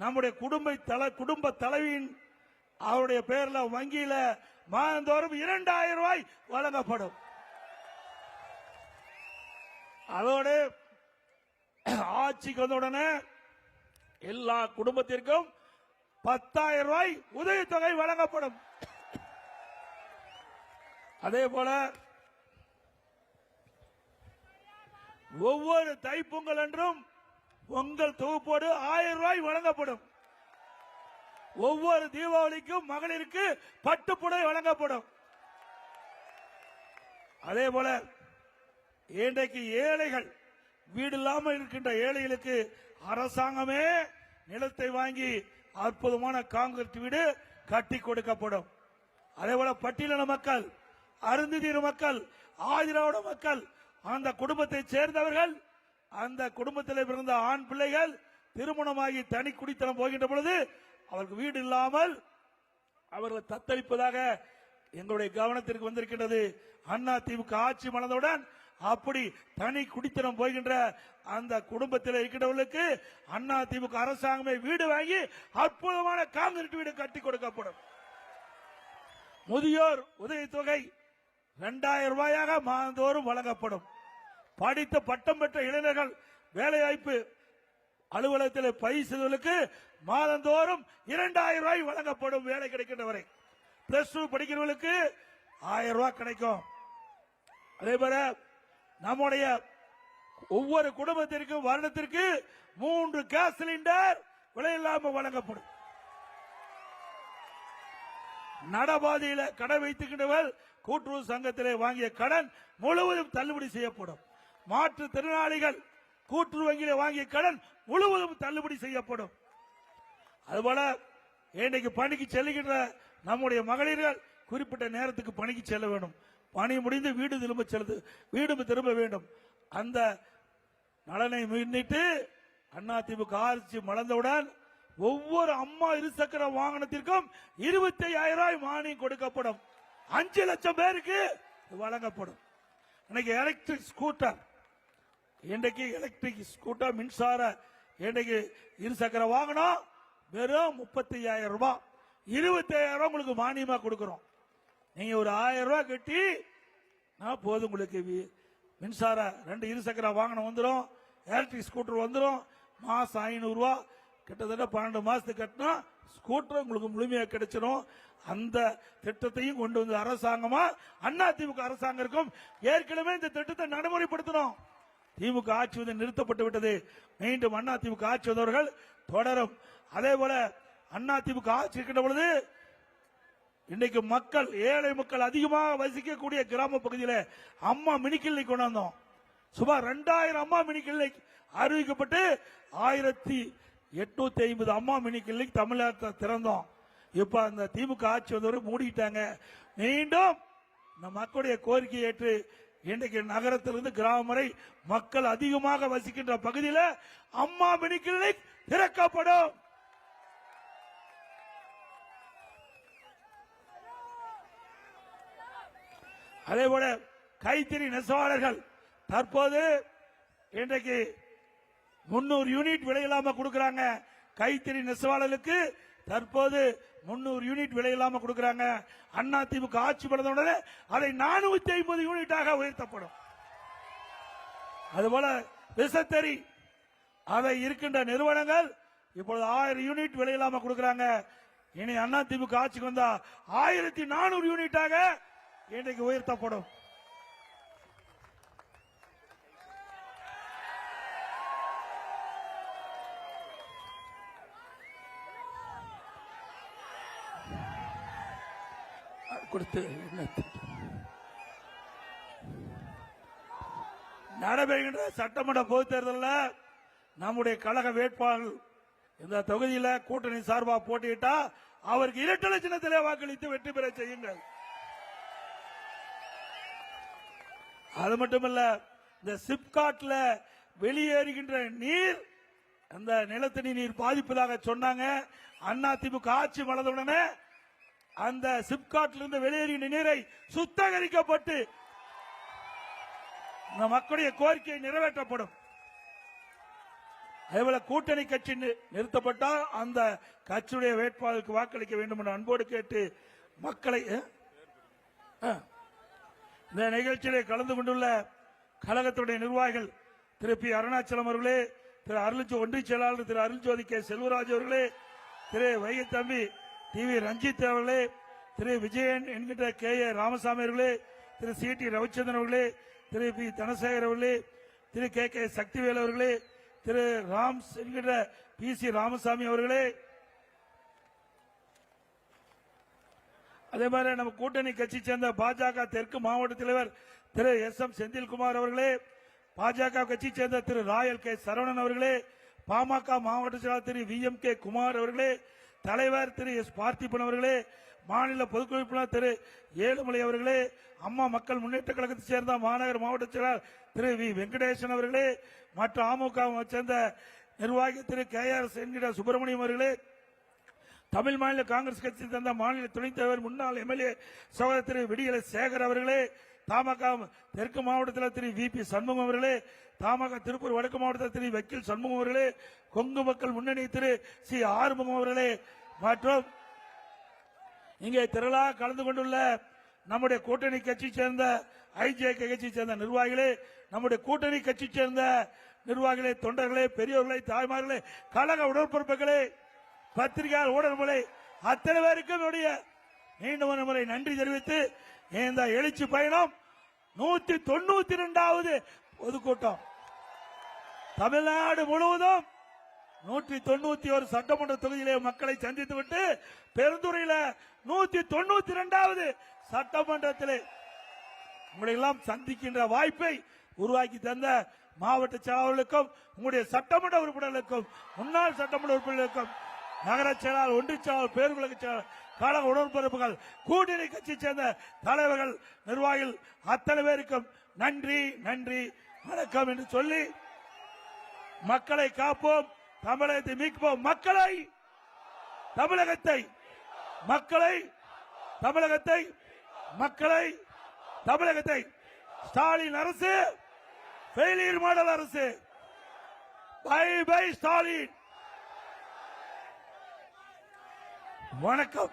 நம்முடைய குடும்ப தலைவியின் அவருடைய பேர்ல வங்கியில மாதந்தோறும் 2000 ரூபாய் வழங்கப்படும். அதோடு ஆட்சிக்கு வந்தவுடனே எல்லா குடும்பத்திற்கும் 10,000 ரூபாய் உதவித்தொகை வழங்கப்படும். அதே போல ஒவ்வொரு தைப்பொங்கல் என்றும் பொங்கல் தொகுப்போடு 1000 ரூபாய் வழங்கப்படும். ஒவ்வொரு தீபாவளிக்கும் மகளிருக்கு பட்டுப்புடவை வழங்கப்படும். அதே போல இன்றைக்கு ஏழைகள், வீடு இல்லாமல் இருக்கின்ற ஏழைகளுக்கு அரசாங்கமே நிலத்தை வாங்கி அற்புதமான காங்கிரீட் வீடு கட்டி கொடுக்கப்படும். அதே போல பட்டியலின மக்கள், அருந்ததியர் மக்கள், ஆதிராவிட மக்கள், அந்த குடும்பத்தை சேர்ந்தவர்கள், அந்த குடும்பத்தில் பிறந்த ஆண் பிள்ளைகள் திருமணமாகி தனி குடித்தனம் போகின்ற பொழுது அவருக்கு வீடு இல்லாமல் அவர்கள் தத்தளிப்பதாக எங்களுடைய கவனத்திற்கு வந்திருக்கின்றது. அதிமுக ஆட்சி மலர்ந்தவுடன் அப்படி தனி குடித்தனம் போகின்ற அந்த குடும்பத்தில் இருக்கின்றவர்களுக்கு அதிமுக அரசாங்கமே வீடு வாங்கி அற்புதமான காங்கிரீட் வீடு கட்டி கொடுக்கப்படும். முதியோர் உதவித்தொகை 2000 ரூபாயாக மாதந்தோறும் வழங்கப்படும். படித்த பட்டம் பெற்ற இளைஞர்கள் வேலைவாய்ப்பு அலுவலகத்தில் பயிர் செய்தவர்களுக்கு மாதந்தோறும் 2000 ரூபாய் வழங்கப்படும். வேலை கிடைக்கின்ற வரை பிளஸ் 2 படிக்கிறவர்களுக்கு 1000 ரூபாய் கிடைக்கும். அதே போல நம்முடைய ஒவ்வொரு குடும்பத்திற்கும் வருடத்திற்கு 3 கேஸ் சிலிண்டர் விலையில்லாமல் வழங்கப்படும். நடபாதையில கடை வைத்துக்கின்றவர் கூட்டுறவு சங்கத்திலே வாங்கிய கடன் முழுவதும் தள்ளுபடி செய்யப்படும். மாற்றுத்திறனாளிகள் கூட்டுறவு வங்கியில வாங்கிய கடன் முழுவதும் தள்ளுபடி செய்யப்படும். அதுபோல இன்றைக்கு பணிக்கு செல்லுகின்ற நம்முடைய மகளிர்கள் குறிப்பிட்ட நேரத்துக்கு பணிக்கு செல்ல வேண்டும். பணி முடிந்து வீடு திரும்ப வேண்டும். அந்த நலனை முன்னிட்டு அதிமுக ஆட்சி மலர்ந்தவுடன் ஒவ்வொரு அம்மா இருசக்கர வாகனத்திற்கும் 25,000 ரூபாய் மானியம் கொடுக்கப்படும். 5 லட்சம் பேருக்கு வழங்கப்படும். இன்னைக்கு எலக்ட்ரிக் ஸ்கூட்டர் மின்சார இன்றைக்கு இருசக்கர வாகனம் வெறும் 35,000 ரூபாய், 25,000 ரூபாய் உங்களுக்கு மானியமா கொடுக்கிறோம். நீங்க ஒரு 1000 ரூபாய் கட்டி போதும், உங்களுக்கு மின்சார 2 இருசக்கர வாகனம் வந்துடும், எலக்ட்ரிக் ஸ்கூட்டர் வந்துடும். மாசம் 500 ரூபாய், கிட்டத்தட்ட 12 மாசத்துக்கு கட்டினா ஸ்கூட்டர் உங்களுக்கு முழுமையாக கிடைச்சிடும். அந்த திட்டத்தையும் கொண்டு வந்து அரசாங்கமா அதிமுக அரசாங்கம் இருக்கும். ஏற்கனவே இந்த திட்டத்தை நடைமுறைப்படுத்தணும். திமுக ஆட்சி வந்து நிறுத்தப்பட்டு விட்டது. மீண்டும் அதிமுக ஆட்சி வந்தவர்கள் தொடரும். அதே போல அதிமுக ஆட்சி இருக்கின்ற பொழுது இன்னைக்கு மக்கள், ஏழை மக்கள் அதிகமாக வசிக்கக்கூடிய கிராம பகுதியில் அம்மா மினி கிளினிக் கொண்டு வந்தோம். சுமார் 2000 அம்மா மினி கிளினிக் அறிவிக்கப்பட்டு 1850 அம்மா மினி கிளினிக் தமிழகத்தில் திறந்தோம். இப்ப அந்த திமுக ஆட்சி வந்தவரை மூடிட்டாங்க. மீண்டும் இந்த மக்களுடைய கோரிக்கையை ஏற்று இன்றைக்கு நகரத்திலிருந்து கிராமம் வரை மக்கள் அதிகமாக வசிக்கின்ற பகுதியில் அம்மா மினி கிளினிக் திறக்கப்படும். அதே போல கைத்தறி நெசவாளர்கள் தற்போது இன்றைக்கு 300 யூனிட் விலை இல்லாம கொடுக்கிறாங்க. கைத்தறி நெசவாளர்களுக்கு தற்போது 300 யூனிட் விலை இல்லாம கொடுக்கறாங்க. அதிமுக ஆட்சி பண்ணதுடனே அதை 450 யூனிட்டாக உயர்த்தப்படும். அதுபோல விசைத்தறி அதை இருக்கின்ற நிறுவனங்கள் இப்பொழுது 1000 யூனிட் விலை இல்லாம கொடுக்கறாங்க. இனி அதிமுக ஆட்சிக்கு வந்தா 1400 யூனிட்டாக இன்றைக்கு உயர்த்தப்படும். கொடுத்து நடைபெறுகின்ற சட்டமன்ற பொதுத் தேர்தலில் நம்முடைய கழக வேட்பாளர் இந்த தொகுதியில் கூட்டணி சார்பாக போட்டியிட்டா அவருக்கு இரட்டை சின்னத்திலே வாக்களித்து வெற்றி பெற செய்யுங்கள். அது மட்டுமல்ல, இந்த சிப்காட்ல வெளியேறுகின்ற நீர் அந்த நிலத்தடி நீர் பாதிப்பதாக சொன்னாங்க. அதிமுக ஆட்சி மலர்ந்தவுடனே அந்த சிப்காட்ல இருந்து வெளியேறுகின்ற நீரை சுத்தகரிக்கப்பட்டு இந்த மக்களுடைய கோரிக்கை நிறைவேற்றப்படும். அதேபோல கூட்டணி கட்சி நிறுத்தப்பட்டால் அந்த கட்சியுடைய வேட்பாளருக்கு வாக்களிக்க வேண்டும் என்ற அன்போடு கேட்டு மக்களை இந்த நிகழ்ச்சியிலே கலந்து கொண்டுள்ள கழகத்துடைய நிர்வாகிகள் திரு பி அருணாச்சலம் அவர்களே, திரு ஒன்றிய செயலாளர் திரு அருள்ஜோதி கே செல்வராஜ் அவர்களே, திரு வைகை தம்பி டிவி ரஞ்சித் அவர்களே, திரு விஜயன் என்கின்ற கே ஏ ராமசாமி அவர்களே, திரு சி டி ரவிச்சந்திரன் அவர்களே, திரு பி தனசேகர் அவர்களே, திரு கே கே சக்திவேல் அவர்களே, திரு ராம் என்கின்ற பி சி ராமசாமி அவர்களே, அதே மாதிரி நம்ம கூட்டணி கட்சி சேர்ந்த பாஜக தெற்கு மாவட்ட தலைவர் திரு எஸ் எம் செந்தில்குமார் அவர்களே, பாஜக கட்சி சேர்ந்த திரு ராயல் கே சரவணன் அவர்களே, பாமக மாவட்ட செயலாளர் திரு வி எம் கே குமார் அவர்களே, தலைவர் திரு எஸ் பார்த்திபன் அவர்களே, மாநில பொதுக்குழு உறுப்பினர் திரு ஏழுமலை அவர்களே, அம்மா மக்கள் முன்னேற்ற கழகத்தை சேர்ந்த மாநகர மாவட்ட செயலாளர் திரு வி வெங்கடேசன் அவர்களே, மற்ற அமமுக சேர்ந்த நிர்வாகி திரு கே ஆர் என்கிற சுப்பிரமணியம் அவர்களே, தமிழ் மாநில காங்கிரஸ் கட்சி சேர்ந்த மாநில துணைத் தலைவர் முன்னாள் எம்எல்ஏ சகோதரர் திரு விடியல சேகர் அவர்களே, தமாக தெற்கு மாவட்டத்தில் திரு வி பி சண்முகம் அவர்களே, தமாக திருப்பூர் வடக்கு மாவட்டத்தில் திரு வக்கீல் சண்முகம் அவர்களே, கொங்கு மக்கள் முன்னணி திரு சி ஆறுமுகம் அவர்களே மற்றும் இங்கே திரளாக கலந்து கொண்டுள்ள நம்முடைய கூட்டணி கட்சி சேர்ந்த ஐஜேகே கட்சி சேர்ந்த நிர்வாகிகளே, நம்முடைய கூட்டணி கட்சி சேர்ந்த நிர்வாகிகளே, தொண்டர்களே, பெரியோர்களே, தாய்மார்களே, கழக உடற்பொறுப்புகளே, பத்திரிகையாளர் ஊடகங்களே, அத்தனை பேருக்கும் என்னுடைய மீண்டும் முறை நன்றி தெரிவித்து இந்த எழுச்சி பயணம் 192வது பொதுக்கூட்டம் தமிழ்நாடு முழுவதும் 191 சட்டமன்ற தொகுதியிலே மக்களை சந்தித்துவிட்டு பெருந்துறையில் 192வது சட்டமன்றத்திலே உங்களை எல்லாம் சந்திக்கின்ற வாய்ப்பை உருவாக்கி தந்த மாவட்ட செயலாளர்களுக்கும் உங்களுடைய சட்டமன்ற உறுப்பினர்களுக்கும் முன்னாள் சட்டமன்ற உறுப்பினர்களுக்கும் நகர செயலாளர் ஒன்றிய செயலாளர் பேருலக செயலாளர் கழக உடன்பரப்புகள் கூட்டணி கட்சி சேர்ந்த தலைவர்கள் நிர்வாகிகள் அத்தனை பேருக்கும் நன்றி நன்றி வணக்கம் என்று சொல்லி மக்களை காப்போம், தமிழகத்தை மீட்போம், தமிழகத்தை ஸ்டாலின் அரசு ஃபெயிலியர் மாடல் அரசு. Bye bye Stalin. வணக்கம்.